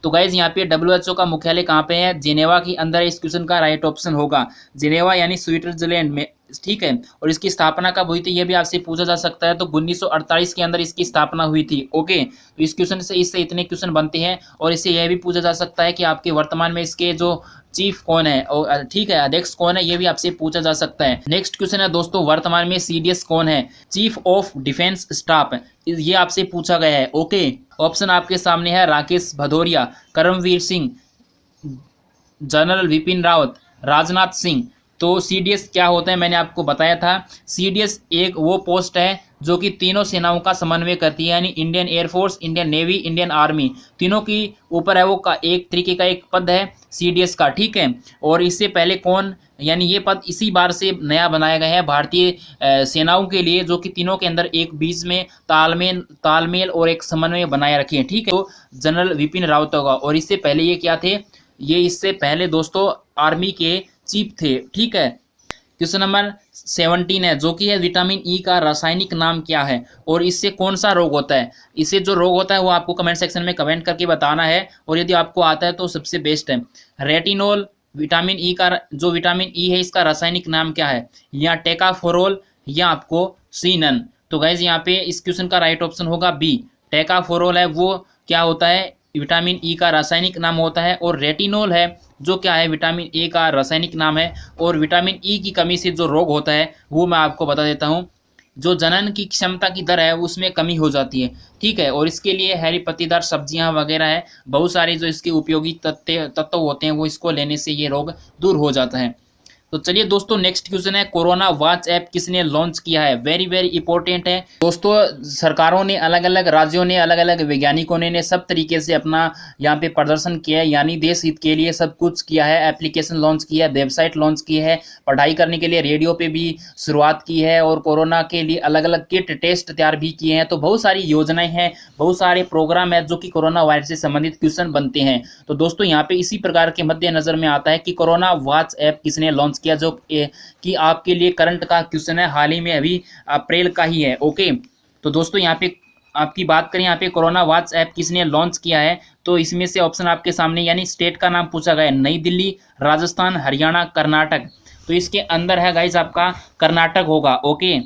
तो गाइज यहाँ पे WHO का मुख्यालय कहाँ पे है, जिनेवा के अंदर। इस क्वेश्चन का राइट ऑप्शन होगा जिनेवा यानी स्विट्जरलैंड में, ठीक है। और इसकी स्थापना कब हुई थी ये भी आपसे पूछा जा सकता है, तो 1948 के अंदर इसकी स्थापना हुई थी। ओके, तो इस क्वेश्चन से इससे इतने क्वेश्चन बनते हैं। और इससे यह भी पूछा जा सकता है कि आपके वर्तमान में इसके जो चीफ कौन है, और ठीक है, अध्यक्ष कौन है, ये भी आपसे पूछा जा सकता है। नेक्स्ट क्वेश्चन है दोस्तों, वर्तमान में CDS कौन है, चीफ ऑफ डिफेंस स्टाफ, ये आपसे पूछा गया है। ओके, ऑप्शन आपके सामने है राकेश भदौरिया, करमवीर सिंह, जनरल विपिन रावत, राजनाथ सिंह। तो CDS क्या होता है मैंने आपको बताया था। CDS एक वो पोस्ट है जो कि तीनों सेनाओं का समन्वय करती है, यानी Indian air force, Indian navy, Indian army, तीनों की ऊपर है वो का एक तरीके का एक पद है CDS का, ठीक है। और इससे पहले कौन, यानी ये पद इसी बार से नया बनाया गया है भारतीय सेनाओं के लिए, जो कि तीनों के अंदर एक बीच में तालमेल और एक समन्वय बनाए रखे हैं, ठीक है। तो जनरल विपिन रावत होगा। और इससे पहले ये क्या थे, ये इससे पहले दोस्तों आर्मी के चीफ थे, ठीक है। क्वेश्चन नंबर 17 है, जो कि है विटामिन ई का रासायनिक नाम क्या है और इससे कौन सा रोग होता है। इससे जो रोग होता है वो आपको कमेंट सेक्शन में कमेंट करके बताना है, और यदि आपको आता है तो सबसे बेस्ट है। रेटिनोल, विटामिन ई का जो विटामिन ई है इसका रासायनिक नाम क्या है, या टेकाफोरोल, या आपको सीनन। तो गाइज यहाँ पे इस क्वेश्चन का राइट ऑप्शन होगा बी, टेकाफोरोल है वो क्या होता है, विटामिन ई का रासायनिक नाम होता है। और रेटिनोल है जो क्या है, विटामिन ए का रासायनिक नाम है। और विटामिन ई की कमी से जो रोग होता है वो मैं आपको बता देता हूँ, जो जनन की क्षमता की दर है उसमें कमी हो जाती है, ठीक है। और इसके लिए हरी पत्तीदार सब्जियां वगैरह है, बहुत सारे जो इसके उपयोगी तत्व होते हैं वो इसको लेने से ये रोग दूर हो जाता है। तो चलिए दोस्तों, नेक्स्ट क्वेश्चन है, कोरोना वॉच ऐप किसने लॉन्च किया है। वेरी वेरी इंपॉर्टेंट है दोस्तों। सरकारों ने, अलग अलग राज्यों ने, अलग अलग वैज्ञानिकों ने सब तरीके से अपना यहाँ पे प्रदर्शन किया है, यानी देश हित के लिए सब कुछ किया है। एप्लीकेशन लॉन्च किया है, वेबसाइट लॉन्च की है, पढ़ाई करने के लिए रेडियो पे भी शुरुआत की है, और कोरोना के लिए अलग अलग किट टेस्ट तैयार भी किए हैं। तो बहुत सारी योजनाएं हैं, बहुत सारे प्रोग्राम है जो कि कोरोना वायरस से संबंधित क्वेश्चन बनते हैं। तो दोस्तों यहाँ पे इसी प्रकार के मद्देनजर में आता है कि कोरोना वॉच ऐप किसने लॉन्च किया, जो कि आपके लिए करंट का क्वेश्चन है, हाल ही में अभी अप्रैल का ही है। ओके, तो दोस्तों यहाँ पे आपकी बात करें, यहाँ पे कोरोना वॉच ऐप किसने लॉन्च किया है, तो इसमें से ऑप्शन आपके सामने, यानी स्टेट का नाम पूछा गया है, नई दिल्ली, राजस्थान, हरियाणा, कर्नाटक। तो इसके अंदर है गाइज आपका कर्नाटक होगा। ओके,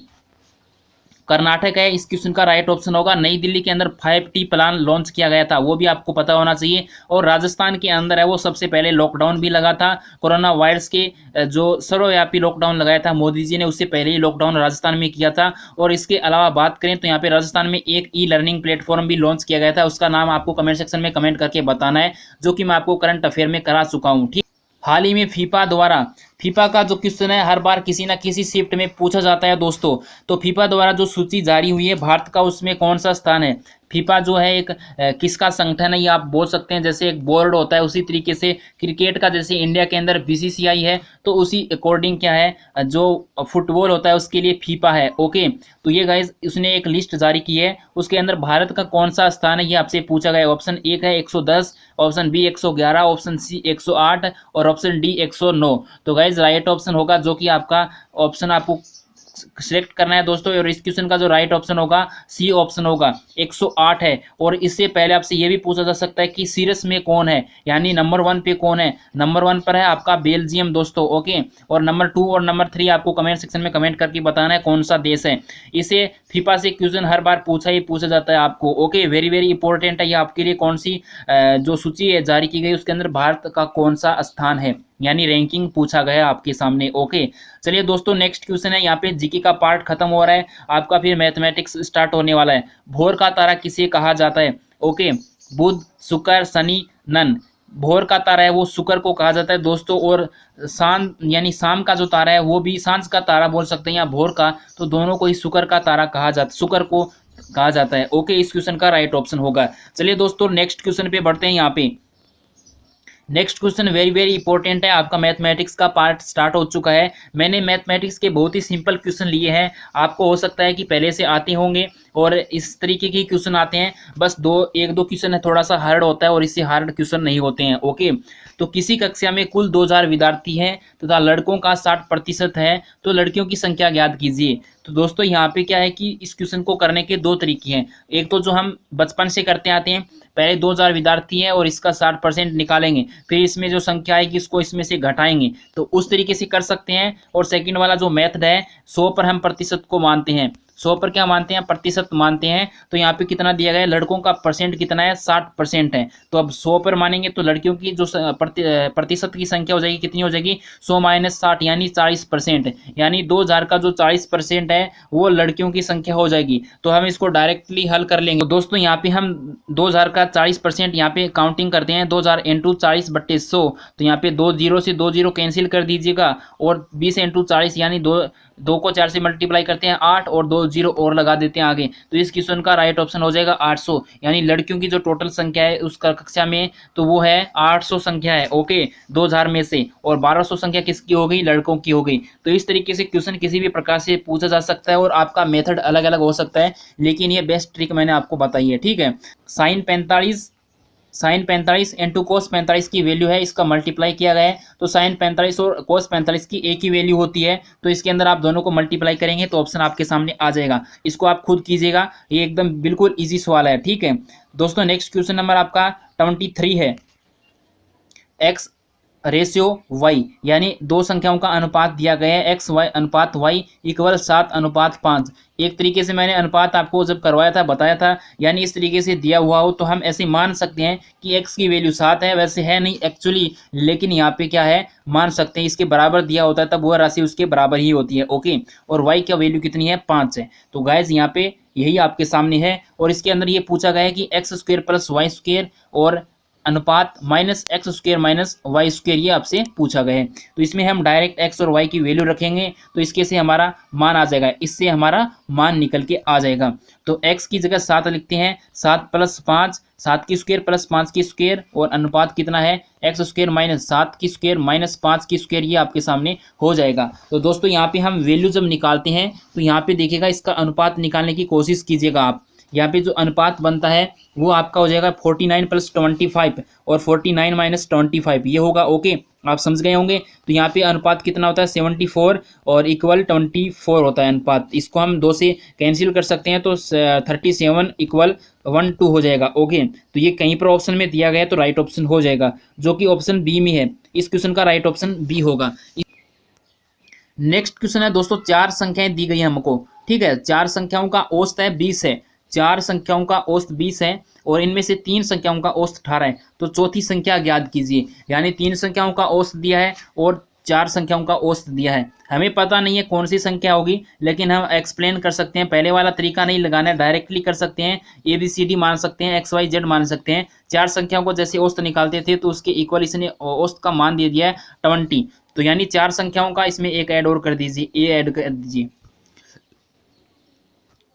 कर्नाटक है, इस क्वेश्चन का राइट ऑप्शन होगा। नई दिल्ली के अंदर 5T प्लान लॉन्च किया गया था, वो भी आपको पता होना चाहिए। और राजस्थान के अंदर है वो सबसे पहले लॉकडाउन भी लगा था, कोरोना वायरस के जो सर्वव्यापी लॉकडाउन लगाया था मोदी जी ने, उससे पहले ही लॉकडाउन राजस्थान में किया था। और इसके अलावा बात करें तो यहाँ पे राजस्थान में एक ई-लर्निंग प्लेटफॉर्म भी लॉन्च किया गया था, उसका नाम आपको कमेंट सेक्शन में कमेंट करके बताना है, जो कि मैं आपको करंट अफेयर में करा चुका हूँ, ठीक। हाल ही में फीफा का जो क्वेश्चन है हर बार किसी ना किसी शिफ्ट में पूछा जाता है दोस्तों। तो फीफा द्वारा जो सूची जारी हुई है भारत का, उसमें कौन सा स्थान है। फीफा जो है एक किसका संगठन है, ये आप बोल सकते हैं, जैसे एक बोर्ड होता है उसी तरीके से क्रिकेट का जैसे इंडिया के अंदर BCCI है, तो उसी अकॉर्डिंग क्या है, जो फुटबॉल होता है उसके लिए फीफा है। ओके, तो ये गाइज उसने एक लिस्ट जारी की है, उसके अंदर भारत का कौन सा स्थान है ये आपसे पूछा गया है। ऑप्शन 1 है 110, ऑप्शन B 111, ऑप्शन C 108 और ऑप्शन D 109। तो गाइज राइट ऑप्शन होगा, जो कि आपका ऑप्शन आपको सिलेक्ट करना है दोस्तों। और इस क्वेश्चन का जो राइट ऑप्शन होगा C ऑप्शन होगा, 108 है। और इससे पहले आपसे ये भी पूछा जा सकता है कि सीरियस में कौन है, यानी नंबर 1 पे कौन है। नंबर 1 पर है आपका बेल्जियम दोस्तों। ओके, और नंबर 2 और नंबर 3 आपको कमेंट सेक्शन में कमेंट करके बताना है कौन सा देश है। इसे फीफा से क्वेश्चन हर बार पूछा जाता है आपको। ओके, वेरी वेरी इंपॉर्टेंट है ये आपके लिए। कौन सी जो सूची है जारी की गई उसके अंदर भारत का कौन सा स्थान है, यानी रैंकिंग पूछा गया आपके सामने। ओके, चलिए दोस्तों, नेक्स्ट क्वेश्चन है, यहाँ पे जीके का पार्ट खत्म हो रहा है आपका, फिर मैथमेटिक्स स्टार्ट होने वाला है। भोर का तारा किसे कहा जाता है। ओके, बुध, शुक्र, शनि, नन। भोर का तारा है वो शुक्र को कहा जाता है दोस्तों, और शाम यानी शाम का जो तारा है वो भी सांझ का तारा बोल सकते हैं या भोर का, तो दोनों को ही शुक्र का तारा कहा जाता है, शुक्र को कहा जाता है। ओके, इस क्वेश्चन का राइट ऑप्शन होगा। चलिए दोस्तों, नेक्स्ट क्वेश्चन पे बढ़ते हैं। यहाँ पे next question very very important है, आपका मैथमेटिक्स का पार्ट स्टार्ट हो चुका है। मैंने मैथमेटिक्स के बहुत ही सिंपल क्वेश्चन लिए हैं, आपको हो सकता है कि पहले से आते होंगे, और इस तरीके के क्वेश्चन आते हैं। बस एक दो क्वेश्चन है थोड़ा सा हार्ड होता है और इससे हार्ड क्वेश्चन नहीं होते हैं। ओके, तो किसी कक्षा में कुल 2000 विद्यार्थी हैं तथा लड़कों का 60% है, तो लड़कियों की संख्या ज्ञात कीजिए। तो दोस्तों यहाँ पे क्या है कि इस क्वेश्चन को करने के दो तरीके हैं। एक तो जो हम बचपन से करते आते हैं, पहले 2000 विद्यार्थी हैं और इसका 60% निकालेंगे, फिर इसमें जो संख्या आएगी इसको इसमें से घटाएंगे, तो उस तरीके से कर सकते हैं। और सेकंड वाला जो मेथड है 100 पर हम प्रतिशत को मानते हैं, 100 पर क्या मानते हैं, प्रतिशत मानते हैं। तो यहाँ पे कितना दिया गया है, लड़कों का परसेंट कितना है, 60% है। तो अब 100 पर मानेंगे तो लड़कियों की जो प्रतिशत की संख्या हो जाएगी, कितनी हो जाएगी, 100 - 60 यानी 40%। यानी 2000 का जो 40% है वो लड़कियों की संख्या हो जाएगी। तो हम इसको डायरेक्टली हल कर लेंगे। तो दोस्तों यहाँ पे हम 2000 का 40% यहाँ पे काउंटिंग करते हैं, 2000 × 40/100। तो यहाँ पे 2 0 से 2 0 कैंसिल कर दीजिएगा, और 20 × 40 यानी 2 को 4 से मल्टीप्लाई करते हैं 8, और 2 0 और लगा देते हैं आगे। तो इस क्वेश्चन का राइट ऑप्शन हो जाएगा 800। यानी लड़कियों की जो टोटल संख्या है उस कक्षा में, तो वो है 800 संख्या है। ओके, 2000 में से, और 1200 संख्या किसकी हो गई, लड़कों की हो गई। तो इस तरीके से क्वेश्चन किसी भी प्रकार से पूछा जा सकता है, और आपका मेथड अलग अलग हो सकता है, लेकिन ये बेस्ट ट्रिक मैंने आपको बताई है। ठीक है, sin 45 × cos 45 की वैल्यू है, इसका मल्टीप्लाई किया गया है। तो sin 45 और cos 45 की एक ही वैल्यू होती है, तो इसके अंदर आप दोनों को मल्टीप्लाई करेंगे तो ऑप्शन आपके सामने आ जाएगा। इसको आप खुद कीजिएगा, ये एकदम बिल्कुल इजी सवाल है। ठीक है दोस्तों, नेक्स्ट क्वेश्चन नंबर आपका 23 है। x रेशियो y, यानी दो संख्याओं का अनुपात दिया गया है, x y अनुपात y = 7:5। एक तरीके से मैंने अनुपात आपको जब करवाया था बताया था, यानी इस तरीके से दिया हुआ हो तो हम ऐसे मान सकते हैं कि x की वैल्यू 7 है, वैसे है नहीं एक्चुअली, लेकिन यहाँ पे क्या है, मान सकते हैं इसके बराबर दिया होता है तब वह राशि उसके बराबर ही होती है। ओके, और y की वैल्यू कितनी है, 5 है। तो गाइज यहाँ पे यही आपके सामने है, और इसके अंदर ये पूछा गया है कि x² + y² और अनुपात -x² - y², ये आपसे पूछा गया है। तो इसमें हम डायरेक्ट x और y की वैल्यू रखेंगे, तो इसके से हमारा मान आ जाएगा, इससे हमारा मान निकल के आ जाएगा। तो x की जगह 7 लिखते हैं, 7 + 5, 7 की स्क्वायर + 5 की स्क्वायर, और अनुपात कितना है, x² - 7 की स्क्वायर - 5 की स्क्वायर, ये आपके सामने हो जाएगा। तो दोस्तों यहाँ पे हम वैल्यू जब निकालते हैं तो यहाँ पे देखिएगा, इसका अनुपात निकालने की कोशिश कीजिएगा आप। यहाँ पे जो अनुपात बनता है वो आपका हो जाएगा 49 + 25, और 49 - 25 ये होगा। ओके, आप समझ गए होंगे। तो यहाँ पे अनुपात कितना होता है, 74 और = 24 होता है अनुपात। इसको हम 2 से कैंसिल कर सकते हैं, तो 37 = 12 हो जाएगा। ओके, तो ये कहीं पर ऑप्शन में दिया गया है तो राइट ऑप्शन हो जाएगा, जो कि ऑप्शन बी में है। इस क्वेश्चन का राइट ऑप्शन बी होगा। नेक्स्ट क्वेश्चन है दोस्तों, 4 संख्याएं दी गई हमको। ठीक है, 4 संख्याओं का औसत है 20 है, 4 संख्याओं का औसत 20 है, और इनमें से 3 संख्याओं का औसत 18 है। तो चौथी संख्या ज्ञात कीजिए। यानी 3 संख्याओं का औसत दिया है और 4 संख्याओं का औसत दिया है। हमें पता नहीं है कौन सी संख्या होगी, लेकिन हम एक्सप्लेन कर सकते हैं। पहले वाला तरीका नहीं लगाना है, डायरेक्टली कर सकते हैं। ABCD मान सकते हैं, XYZ मान सकते हैं। 4 संख्याओं को जैसे औसत निकालते थे तो उसके इक्वल इसने औसत का मान दे दिया है 20। तो यानी 4 संख्याओं का इसमें एक ऐड और कर दीजिए, ए ऐड कर दीजिए।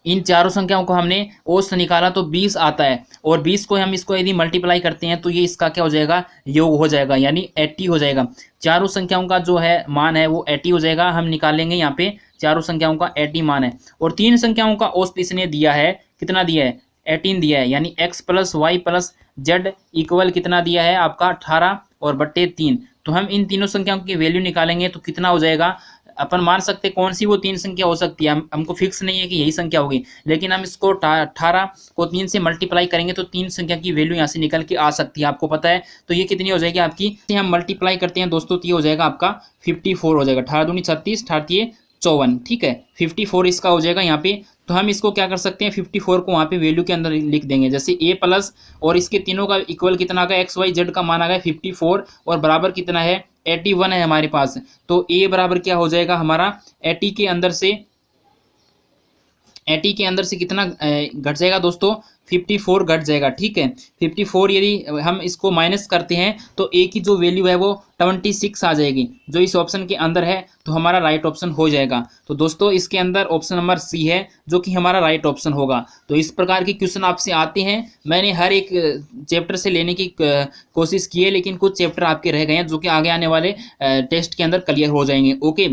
इन चारों संख्याओं को हमने औसत निकाला तो 20 आता है, और 20 को हम इसको यदि मल्टीप्लाई करते हैं तो ये इसका क्या हो जाएगा, योग हो जाएगा, यानी 80 हो जाएगा। चारों संख्याओं का जो है मान है वो 80 हो जाएगा। हम निकालेंगे यहाँ पे चारों संख्याओं का 80 मान है, और 3 संख्याओं का औसत इसने दिया है, कितना दिया है, 18 दिया है। यानी x + y + z = कितना दिया है आपका, 18 और बट्टे 3। तो हम इन तीनों संख्याओं की वैल्यू निकालेंगे तो कितना हो जाएगा, अपन मान सकते कौन सी वो 3 संख्या हो सकती है। हमको फिक्स नहीं है कि यही संख्या होगी, लेकिन हम इसको 18 को 3 से मल्टीप्लाई करेंगे तो 3 संख्या की वैल्यू यहाँ से निकल के आ सकती है, आपको पता है। तो ये कितनी हो जाएगी आपकी, हम मल्टीप्लाई करते हैं दोस्तों तो ये हो जाएगा आपका 54 हो जाएगा। 18 दूनी 36, 18 54, ठीक है, 54 इसका हो जाएगा यहाँ पे। तो हम इसको क्या कर सकते हैं, 54 को वहाँ पे वैल्यू के अंदर लिख देंगे, जैसे a प्लस और इसके तीनों का इक्वल कितना आ गया, XYZ का मान आ गया 54, और बराबर कितना है, 81 है हमारे पास। तो a बराबर क्या हो जाएगा हमारा, 80 के अंदर से कितना घट जाएगा दोस्तों, 54 घट जाएगा। ठीक है, 54 यदि हम इसको माइनस करते हैं तो a की जो वैल्यू है वो 26 आ जाएगी, जो इस ऑप्शन के अंदर है, तो हमारा राइट ऑप्शन हो जाएगा। तो दोस्तों इसके अंदर ऑप्शन नंबर सी है, जो कि हमारा राइट ऑप्शन होगा। तो इस प्रकार के क्वेश्चन आपसे आते हैं। मैंने हर एक चैप्टर से लेने की कोशिश की है, लेकिन कुछ चैप्टर आपके रह गए हैं जो कि आगे आने वाले टेस्ट के अंदर क्लियर हो जाएंगे। ओके,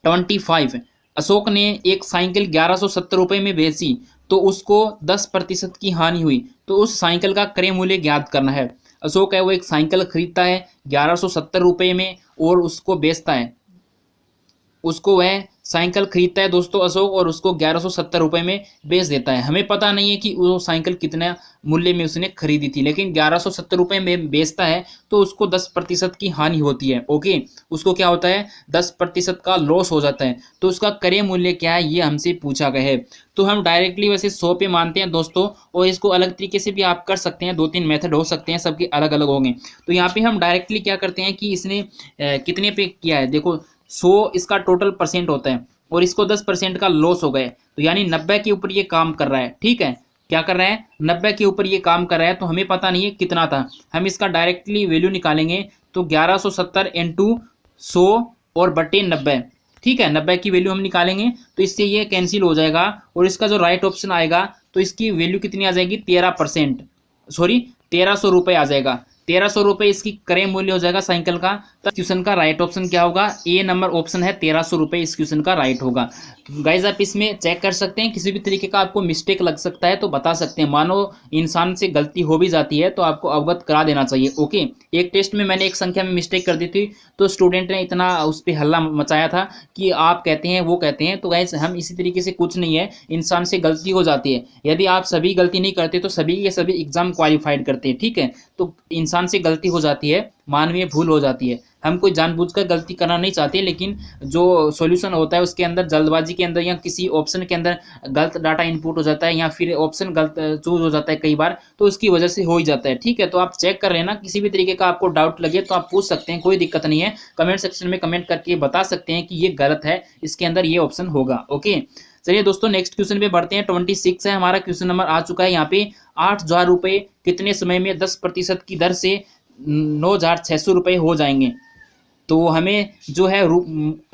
25 अशोक ने एक साइकिल 1170 रुपये में बेची तो उसको 10% की हानि हुई, तो उस साइकिल का क्रय मूल्य ज्ञात करना है। अशोक है वो एक साइकिल खरीदता है 1170 रुपये में और उसको बेचता है, उसको वह साइकिल खरीदता है दोस्तों अशोक और उसको 1170 रुपये में बेच देता है। हमें पता नहीं है कि वो साइकिल कितना मूल्य में उसने खरीदी थी, लेकिन 1170 रुपये में बेचता है तो उसको 10% की हानि होती है। ओके, उसको क्या होता है, 10% का लॉस हो जाता है। तो उसका क्रय मूल्य क्या है ये हमसे पूछा गया है। तो हम डायरेक्टली वैसे 100 पे मानते हैं दोस्तों, और इसको अलग तरीके से भी आप कर सकते हैं, 2-3 मेथड हो सकते हैं, सबके अलग अलग होंगे। तो यहाँ पे हम डायरेक्टली क्या करते हैं कि इसने कितने पे किया है, देखो 100 इसका टोटल परसेंट होता है और इसको 10% का लॉस हो गए, तो यानी 90 के ऊपर ये काम कर रहा है। ठीक है, क्या कर रहा है, 90 के ऊपर ये काम कर रहा है। तो हमें पता नहीं है कितना था, हम इसका डायरेक्टली वैल्यू निकालेंगे तो 1170 इंटू 100 और बटे 90। ठीक है, 90 की वैल्यू हम निकालेंगे तो इससे ये कैंसिल हो जाएगा और इसका जो राइट ऑप्शन आएगा तो इसकी वैल्यू कितनी आ जाएगी, 13%, सॉरी 1300 रुपये आ जाएगा। 1300 रुपये इसकी क्रय मूल्य हो जाएगा साइकिल का। तो क्वेश्चन का राइट ऑप्शन क्या होगा, ए नंबर ऑप्शन है, 1300 रुपये इस क्वेश्चन का राइट होगा। गाइज आप इसमें चेक कर सकते हैं, किसी भी तरीके का आपको मिस्टेक लग सकता है तो बता सकते हैं, मानो इंसान से गलती हो भी जाती है तो आपको अवगत करा देना चाहिए। ओके, एक टेस्ट में मैंने एक संख्या में मिस्टेक कर दी थी तो स्टूडेंट ने इतना उस पर हल्ला मचाया था कि आप कहते हैं वो कहते हैं। तो गाइज हम इसी तरीके से, कुछ नहीं है, इंसान से गलती हो जाती है। यदि आप सभी गलती नहीं करते तो सभी के सभी एग्जाम क्वालिफाइड करते हैं। ठीक है, तो इंसान से गलती हो जाती है, मानवीय भूल हो जाती है। हम कोई जानबूझकर गलती करना नहीं चाहते, लेकिन जो सॉल्यूशन होता है उसके अंदर जल्दबाजी के अंदर या किसी ऑप्शन के अंदर गलत डाटा इनपुट हो जाता है या फिर ऑप्शन गलत चूज हो जाता है कई बार, तो उसकी वजह से हो ही जाता है। ठीक है, तो आप चेक कर रहे हैं ना, किसी भी तरीके का आपको डाउट लगे तो आप पूछ सकते हैं, कोई दिक्कत नहीं है। कमेंट सेक्शन में कमेंट करके बता सकते हैं कि ये गलत है, इसके अंदर ये ऑप्शन होगा। ओके, चलिए दोस्तों नेक्स्ट क्वेश्चन पे बढ़ते हैं। 26 है हमारा क्वेश्चन नंबर आ चुका है यहाँ पे। 8000 रुपये कितने समय में 10% की दर से 9600 रुपये हो जाएंगे। तो हमें जो है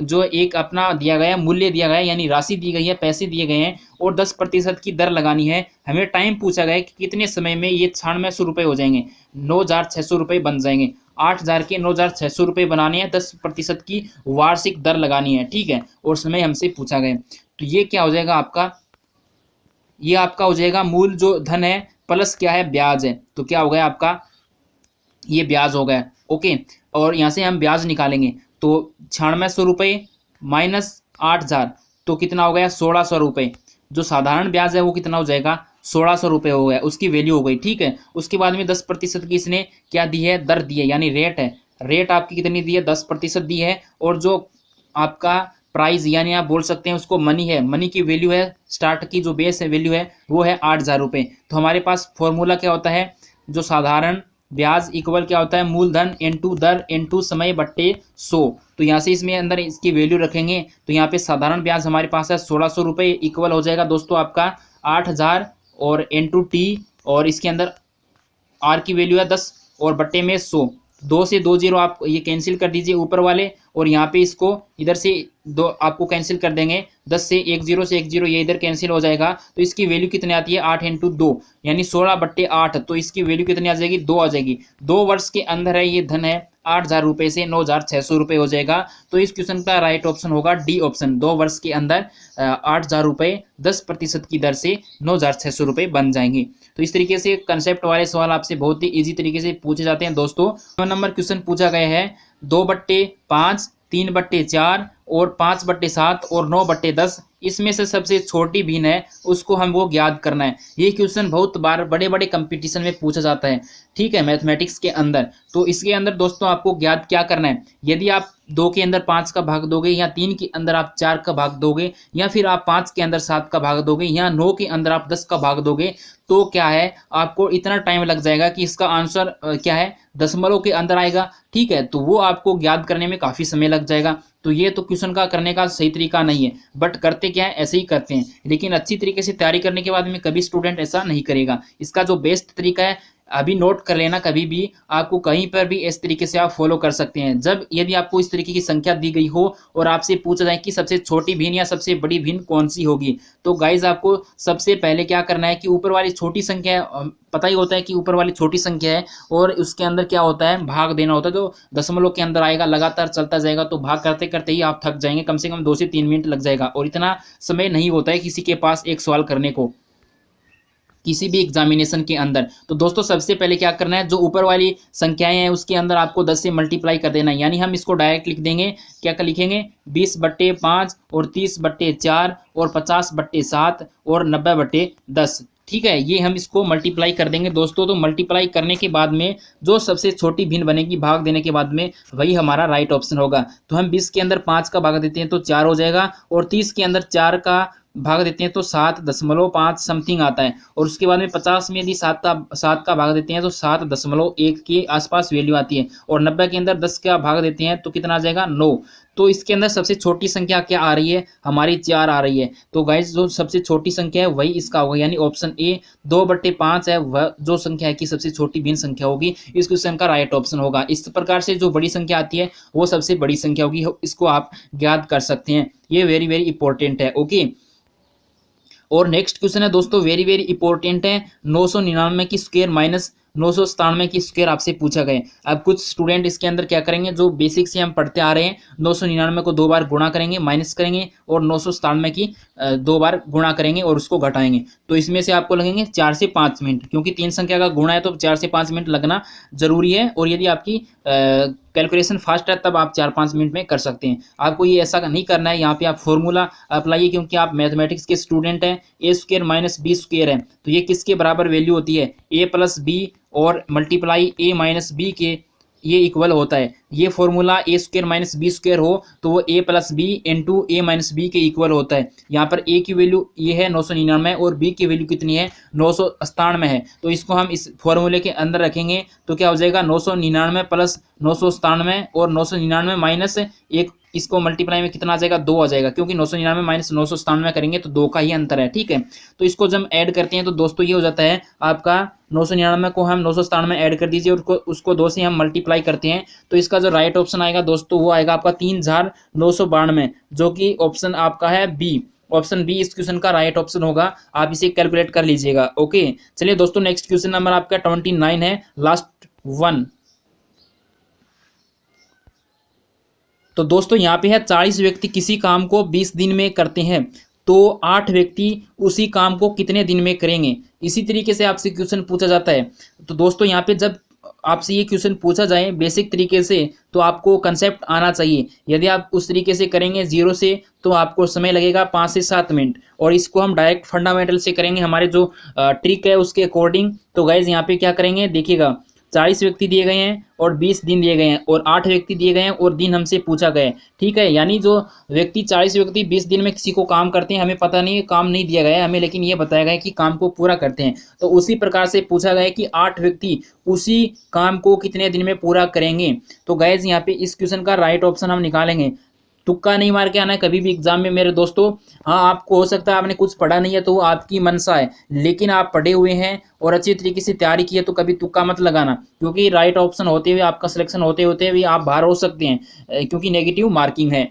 जो एक अपना दिया गया मूल्य दिया गया है, यानी राशि दी गई है, पैसे दिए गए हैं और 10% की दर लगानी है। हमें टाइम पूछा गया है कि कितने समय में ये 9600 रुपये हो जाएंगे, 9600 रुपये बन जाएंगे। 8000 के 9600 रुपये बनाने हैं, 10% की वार्षिक दर लगानी है। ठीक है, और समय हमसे पूछा गया, तो ये क्या हो जाएगा आपका, ये आपका हो जाएगा मूल जो धन है प्लस क्या है, ब्याज है। तो क्या हो गया आपका, ये ब्याज हो गया। ओके, और यहाँ से हम ब्याज निकालेंगे तो 9600 रुपये माइनस 8000 तो कितना हो गया, 1600 रुपये। जो साधारण ब्याज है वो कितना हो जाएगा, 1600 रुपये हो गया, उसकी वैल्यू हो गई। ठीक है, उसके बाद में 10% की इसने क्या दी है, दर दी है, यानी रेट है। रेट आपकी कितनी दी है, 10% दी है। और जो आपका प्राइस यानी आप बोल सकते हैं उसको मनी है, मनी की वैल्यू है, स्टार्ट की जो बेस है वैल्यू है वो है 8000 रुपये। तो हमारे पास फॉर्मूला क्या होता है, जो साधारण ब्याज इक्वल क्या होता है, मूलधन इंटू दर इंटू समय बट्टे 100। तो यहाँ से इसमें अंदर इसकी वैल्यू रखेंगे तो यहाँ पे साधारण ब्याज हमारे पास है 1600 रुपये, इक्वल हो जाएगा दोस्तों आपका 8000 और इंटू टी, और इसके अंदर आर की वैल्यू है 10 और बट्टे में 100। 2 से 2 जीरो आप ये कैंसिल कर दीजिए ऊपर वाले, और यहाँ पे इसको इधर से 2 आपको कैंसिल कर देंगे, 10 से 1 जीरो से 1 जीरो ये इधर कैंसिल हो जाएगा। तो इसकी वैल्यू कितनी आती है, 8 इंटू 2 यानी 16/8। तो इसकी वैल्यू कितनी आ जाएगी, 2 आ जाएगी। 2 वर्ष के अंदर है ये धन है, 8000 रुपये से 9600 रुपये हो जाएगा। तो इस क्वेश्चन का राइट ऑप्शन होगा डी ऑप्शन, 2 वर्ष के अंदर 8000 रुपये 10% की दर से 9600 रुपये बन जाएंगे। तो इस तरीके से कंसेप्ट वाले सवाल आपसे बहुत ही इजी तरीके से पूछे जाते हैं दोस्तों। 9 नंबर क्वेश्चन पूछा गया है, 2/5, 3/4 और 5/7 और 9/10, इसमें से सबसे छोटी भिन्न है उसको हम वो ज्ञात करना है। ये क्वेश्चन बहुत बार बड़े बड़े कंपटीशन में पूछा जाता है। ठीक है, मैथमेटिक्स के अंदर। तो इसके अंदर दोस्तों आपको ज्ञात क्या करना है, यदि आप 2 के अंदर 5 का भाग दोगे, या 3 के अंदर आप 4 का भाग दोगे, या फिर आप 5 के अंदर 7 का भाग दोगे, या 9 के अंदर आप 10 का भाग दोगे, तो क्या है आपको इतना टाइम लग जाएगा कि इसका आंसर क्या है, दशमलव के अंदर आएगा। ठीक है, तो वो आपको ज्ञात करने में काफ़ी समय लग जाएगा। तो ये तो क्वेश्चन का करने का सही तरीका नहीं है, बट करते क्या है, ऐसे ही करते हैं। लेकिन अच्छी तरीके से तैयारी करने के बाद में कभी स्टूडेंट ऐसा नहीं करेगा। इसका जो बेस्ट तरीका है, अभी नोट कर लेना, कभी भी आपको कहीं पर भी इस तरीके से आप फॉलो कर सकते हैं। जब यदि आपको इस तरीके की संख्या दी गई हो और आपसे पूछा जाए कि सबसे छोटी भिन्न या सबसे बड़ी भिन्न कौन सी होगी, तो गाइज आपको सबसे पहले क्या करना है कि ऊपर वाली छोटी संख्या पता ही होता है कि ऊपर वाली छोटी संख्या है और उसके अंदर क्या होता है, भाग देना होता है। तो दशमलव के अंदर आएगा, लगातार चलता जाएगा, तो भाग करते करते ही आप थक जाएंगे, कम से कम 2 से 3 मिनट लग जाएगा। और इतना समय नहीं होता है किसी के पास एक सवाल करने को किसी भी एग्जामिनेशन के अंदर। तो दोस्तों सबसे पहले क्या करना है, जो ऊपर वाली संख्याएं हैं उसके अंदर आपको 10 से मल्टीप्लाई कर देना है। यानी हम इसको डायरेक्ट लिख देंगे, क्या क्या लिखेंगे, 20/5 और 30/4 और 50/7 और 90/10। ठीक है, ये हम इसको मल्टीप्लाई कर देंगे दोस्तों। तो मल्टीप्लाई करने के बाद में जो सबसे छोटी भिन्न बनेगी भाग देने के बाद में, वही हमारा राइट ऑप्शन होगा। तो हम 20 के अंदर 5 का भाग देते हैं तो 4 हो जाएगा, और 30 के अंदर 4 का भाग देते हैं तो 7.5 समथिंग आता है। और उसके बाद में 50 में यदि 7 का भाग देते हैं तो 7.1 के आसपास वैल्यू आती है। और 90 के अंदर 10 का भाग देते हैं तो कितना आ जाएगा, 9। तो इसके अंदर सबसे छोटी संख्या क्या आ रही है, हमारी 4 आ रही है। तो गाइज जो सबसे छोटी संख्या है वही इसका होगा, यानी ऑप्शन ए 2/5 है, वह जो संख्या है कि सबसे छोटी भिन्न संख्या होगी, इस क्वेश्चन का राइट ऑप्शन होगा। इस प्रकार से जो बड़ी संख्या आती है वो सबसे बड़ी संख्या होगी, इसको आप ज्ञात कर सकते हैं। ये वेरी वेरी इंपॉर्टेंट है। ओके, और नेक्स्ट क्वेश्चन है दोस्तों, वेरी वेरी इंपॉर्टेंट है, 999 की स्क्वायर माइनस 997 की स्क्वायर आपसे पूछा गया। अब कुछ स्टूडेंट इसके अंदर क्या करेंगे, जो बेसिक से हम पढ़ते आ रहे हैं, 999 को 2 बार गुणा करेंगे, माइनस करेंगे, और 997 की 2 बार गुणा करेंगे और उसको घटाएंगे। तो इसमें से आपको लगेंगे 4 से 5 मिनट, क्योंकि 3 संख्या का गुणा है तो 4 से 5 मिनट लगना जरूरी है। और यदि आपकी कैलकुलेशन फास्ट है तब आप 4-5 मिनट में कर सकते हैं। आपको ये ऐसा नहीं करना है, यहाँ पे आप फॉर्मूला अप्लाई, क्योंकि आप मैथमेटिक्स के स्टूडेंट हैं। ए स्क्वायर माइनस बी स्क्वायर है, तो ये किसके बराबर वैल्यू होती है, ए प्लस बी, और मल्टीप्लाई ए माइनस बी के ये इक्वल होता है। ये फॉर्मूला ए स्क्वायर माइनस बी स्क्वायर हो तो वो ए प्लस बी इंटू ए माइनस बी के इक्वल होता है। यहाँ पर ए की वैल्यू ये है 999 और बी की वैल्यू कितनी है, 997 है। तो इसको हम इस फॉर्मूले के अंदर रखेंगे तो क्या हो जाएगा, 999 प्लस 997, और 999 माइनस एक, इसको मल्टीप्लाई में कितना आ जाएगा, 2 आ जाएगा, क्योंकि 999 माइनस 997 करेंगे तो 2 का ही अंतर है। ठीक है, तो इसको जब ऐड करते हैं तो दोस्तों ये हो जाता है आपका 999 को हम 997 ऐड कर दीजिए और उसको 2 से हम मल्टीप्लाई करते हैं। तो इसका जो राइट ऑप्शन आएगा दोस्तों वो आएगा आपका 3992, जो कि ऑप्शन आपका है बी। ऑप्शन बी इस क्वेश्चन का राइट ऑप्शन होगा, आप इसे कैलकुलेट कर लीजिएगा। ओके, चलिए दोस्तों नेक्स्ट क्वेश्चन नंबर आपका 29 है, लास्ट वन। तो दोस्तों यहाँ पे है 40 व्यक्ति किसी काम को 20 दिन में करते हैं, तो 8 व्यक्ति उसी काम को कितने दिन में करेंगे। इसी तरीके से आपसे क्वेश्चन पूछा जाता है। तो दोस्तों यहाँ पे जब आपसे ये क्वेश्चन पूछा जाए बेसिक तरीके से तो आपको कंसेप्ट आना चाहिए। यदि आप उस तरीके से करेंगे 0 से तो आपको समय लगेगा 5 से 7 मिनट, और इसको हम डायरेक्ट फंडामेंटल से करेंगे हमारे जो ट्रिक है उसके अकॉर्डिंग। तो गाइज यहाँ पे क्या करेंगे, देखिएगा 40 व्यक्ति दिए गए हैं और 20 दिन दिए गए हैं, और 8 व्यक्ति दिए गए हैं और दिन हमसे पूछा गया है। ठीक है, यानी जो व्यक्ति 40 व्यक्ति 20 दिन में किसी को काम करते हैं, हमें पता नहीं है, काम नहीं दिया गया है हमें, लेकिन ये बताया गया है कि काम को पूरा करते हैं। तो उसी प्रकार से पूछा गया है कि 8 व्यक्ति उसी काम को कितने दिन में पूरा करेंगे। तो गाइज यहाँ पे इस क्वेश्चन का राइट ऑप्शन हम निकालेंगे, तुक्का नहीं मार के आना है कभी भी एग्जाम में मेरे दोस्तों। हाँ, आपको हो सकता है आपने कुछ पढ़ा नहीं है तो वो आपकी मनसा है, लेकिन आप पढ़े हुए हैं और अच्छी तरीके से तैयारी की है तो कभी तुक्का मत लगाना, क्योंकि राइट ऑप्शन होते हुए आपका सिलेक्शन होते होते भी आप बाहर हो सकते हैं, क्योंकि नेगेटिव मार्किंग है।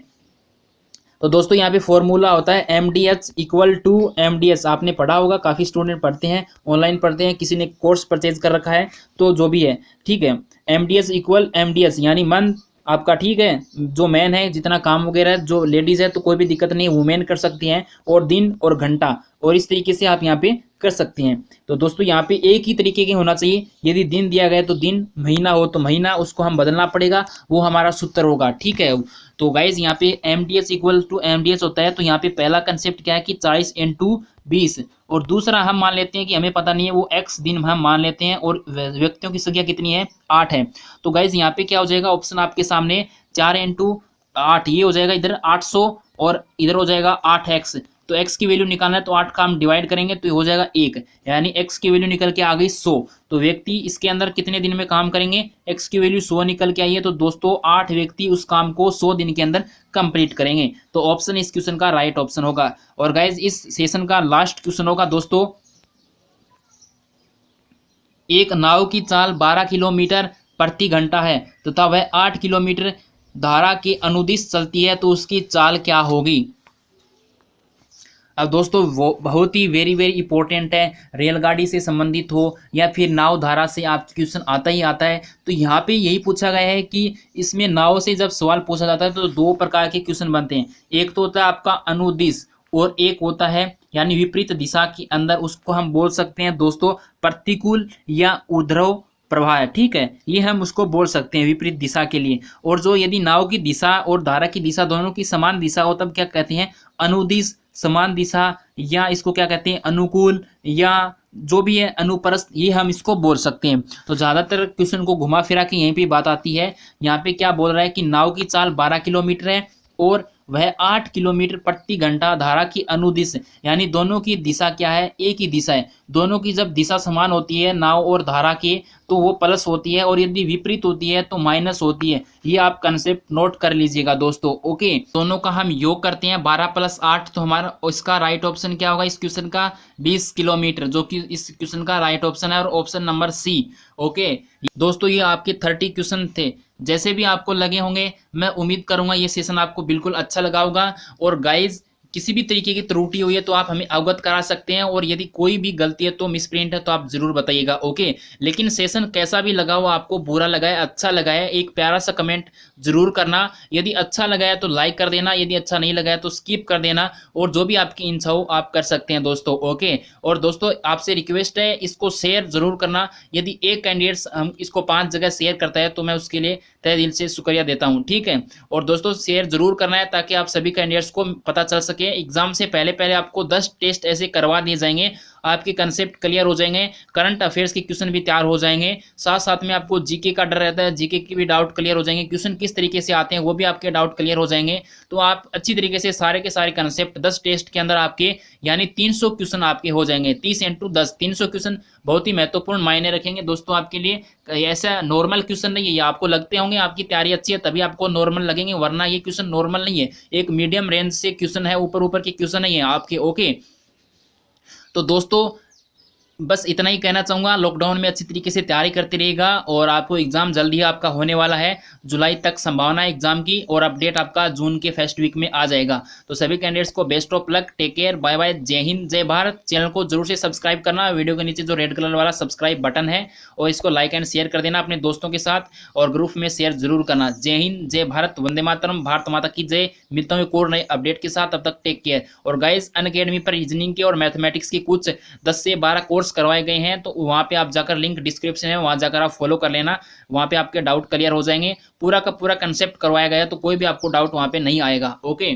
तो दोस्तों यहाँ पे फॉर्मूला होता है MDH इक्वल टू MDS, आपने पढ़ा होगा, काफ़ी स्टूडेंट पढ़ते हैं, ऑनलाइन पढ़ते हैं, किसी ने कोर्स परचेज कर रखा है, तो जो भी है ठीक है। MDS इक्वल MDS यानी मंथ आपका, ठीक है, जो मैन है जितना काम वगैरह, जो लेडीज़ है तो कोई भी दिक्कत नहीं, वुमेन कर सकती हैं, और दिन और घंटा, और इस तरीके से आप यहाँ पे कर सकते हैं। तो दोस्तों यहाँ पे एक ही तरीके के होना चाहिए, यदि दिन दिया गया तो दिन, महीना हो तो महीना, उसको हम बदलना पड़ेगा, वो हमारा सूत्र होगा। ठीक है, तो गाइज यहाँ पे MDS इक्वल टू MDS होता है। तो यहाँ पे पहला कंसेप्ट क्या है कि 40 × 20, और दूसरा हम मान लेते हैं कि हमें पता नहीं है, वो x दिन हम मान लेते हैं, और व्यक्तियों की संख्या कितनी है, 8 है। तो गाइज यहाँ पे क्या हो जाएगा, ऑप्शन आपके सामने 4 × 8, ये हो जाएगा इधर 800, और इधर हो जाएगा 8x। तो x की वैल्यू निकालना है तो 8 का हम डिवाइड करेंगे तो ये हो जाएगा 1, यानी x की वैल्यू निकल के आ गई 100। तो व्यक्ति इसके अंदर कितने दिन में काम करेंगे, x की वैल्यू 100 निकल के आई है, तो दोस्तों 8 व्यक्ति उस काम को 100 दिन के अंदर कंप्लीट करेंगे। तो ऑप्शन इस क्वेश्चन का राइट ऑप्शन होगा। और गाइज इस सेशन का लास्ट क्वेश्चन होगा दोस्तों, एक नाव की चाल 12 किलोमीटर प्रति घंटा है तथा वह 8 किलोमीटर धारा के अनुदिश चलती है, तो उसकी चाल क्या होगी। अब दोस्तों वो बहुत ही वेरी वेरी इंपॉर्टेंट है, रेलगाड़ी से संबंधित हो या फिर नाव धारा से आप क्वेश्चन आता ही आता है। तो यहाँ पे यही पूछा गया है कि इसमें नाव से जब सवाल पूछा जाता है तो दो प्रकार के क्वेश्चन बनते हैं। एक तो होता है आपका अनुदिश और एक होता है यानी विपरीत दिशा के अंदर, उसको हम बोल सकते हैं दोस्तों प्रतिकूल या ऊर्ध्व प्रवाह है। ठीक है, ये हम उसको बोल सकते हैं विपरीत दिशा के लिए। और जो यदि नाव की दिशा और धारा की दिशा दोनों की समान दिशा हो तब क्या कहते हैं, अनुदिश, समान दिशा, या इसको क्या कहते हैं अनुकूल, या जो भी है अनुप्रस्थ, ये हम इसको बोल सकते हैं। तो ज़्यादातर क्वेश्चन को घुमा फिरा के यहीं पे बात आती है। यहाँ पे क्या बोल रहा है कि नाव की चाल 12 किलोमीटर है और वह 8 किलोमीटर प्रति घंटा धारा की अनुदिश, यानी दोनों की दिशा क्या है, एक ही दिशा है। दोनों की जब दिशा समान होती है नाव और धारा की तो वो प्लस होती है, और यदि विपरीत होती है तो माइनस होती है। ये आप कंसेप्ट नोट कर लीजिएगा दोस्तों। ओके, दोनों का हम योग करते हैं 12 + 8, तो हमारा इसका राइट ऑप्शन क्या होगा इस क्वेश्चन का, 20 किलोमीटर, जो कि इस क्वेश्चन का राइट ऑप्शन है, और ऑप्शन नंबर सी। ओके दोस्तों, ये आपके 30 क्वेश्चन थे। जैसे भी आपको लगे होंगे, मैं उम्मीद करूंगा ये सेशन आपको बिल्कुल अच्छा लगा होगा। और गाइज किसी भी तरीके की त्रुटि हुई है तो आप हमें अवगत करा सकते हैं, और यदि कोई भी गलती है तो मिसप्रिंट है तो आप जरूर बताइएगा। ओके, लेकिन सेशन कैसा भी लगा हो, आपको बुरा लगा है अच्छा लगा है, एक प्यारा सा कमेंट जरूर करना। यदि अच्छा लगा है तो लाइक कर देना, यदि अच्छा नहीं लगा है तो स्किप कर देना, और जो भी आपकी इच्छा हो आप कर सकते हैं दोस्तों। ओके, और दोस्तों आपसे रिक्वेस्ट है इसको शेयर जरूर करना। यदि एक कैंडिडेट्स हम इसको 5 जगह शेयर करता है तो मैं उसके लिए तहे दिल से शुक्रिया देता हूं। ठीक है, और दोस्तों शेयर जरूर करना है ताकि आप सभी कैंडिडेट्स को पता चल सके। एग्जाम से पहले पहले आपको 10 टेस्ट ऐसे करवा दिए जाएंगे, आपके कंसेप्ट क्लियर हो जाएंगे, करंट अफेयर्स के क्वेश्चन भी तैयार हो जाएंगे, साथ साथ में आपको जीके का डर रहता है, जीके की भी डाउट क्लियर हो जाएंगे, क्वेश्चन किस तरीके से आते हैं वो भी आपके डाउट क्लियर हो जाएंगे। तो आप अच्छी तरीके से सारे के सारे कंसेप्ट 10 टेस्ट के अंदर आपके यानी 300 क्वेश्चन आपके हो जाएंगे। 30 × 10 300 क्वेश्चन बहुत ही महत्वपूर्ण मायने रखेंगे दोस्तों आपके लिए। ऐसा नॉर्मल क्वेश्चन नहीं है, ये आपको लगते होंगे आपकी तैयारी अच्छी है तभी आपको नॉर्मल लगेंगे, वरना ये क्वेश्चन नॉर्मल नहीं है, एक मीडियम रेंज से क्वेश्चन है, ऊपर ऊपर के क्वेश्चन नहीं है आपके। ओके, तो दोस्तों बस इतना ही कहना चाहूँगा, लॉकडाउन में अच्छी तरीके से तैयारी करते रहिएगा, और आपको एग्जाम जल्दी आपका होने वाला है, जुलाई तक संभावना है एग्जाम की, और अपडेट आपका जून के फर्स्ट वीक में आ जाएगा। तो सभी कैंडिडेट्स को best of luck, take care, bye bye, जय हिंद जय भारत। चैनल को जरूर से सब्सक्राइब करना, वीडियो के नीचे जो रेड कलर वाला सब्सक्राइब बटन है और इसको लाइक एंड शेयर कर देना अपने दोस्तों के साथ, और ग्रुप में शेयर जरूर करना। जय हिंद जय भारत, वंदे मातरम, भारत माता की जय। मिलता हूँ एक और नए अपडेट के साथ, तब तक टेक केयर। और गाइस अनअकैडमी पर रीजनिंग के और मैथमेटिक्स के कुछ 10 से 12 कोर्स करवाए गए हैं, तो वहाँ पे आप जाकर लिंक डिस्क्रिप्शन है, वहाँ जाकर आप फॉलो कर लेना, वहाँ पे आपके डाउट क्लियर हो जाएंगे। पूरा का पूरा कंसेप्ट करवाया गया, तो कोई भी आपको डाउट वहाँ पे नहीं आएगा। ओके।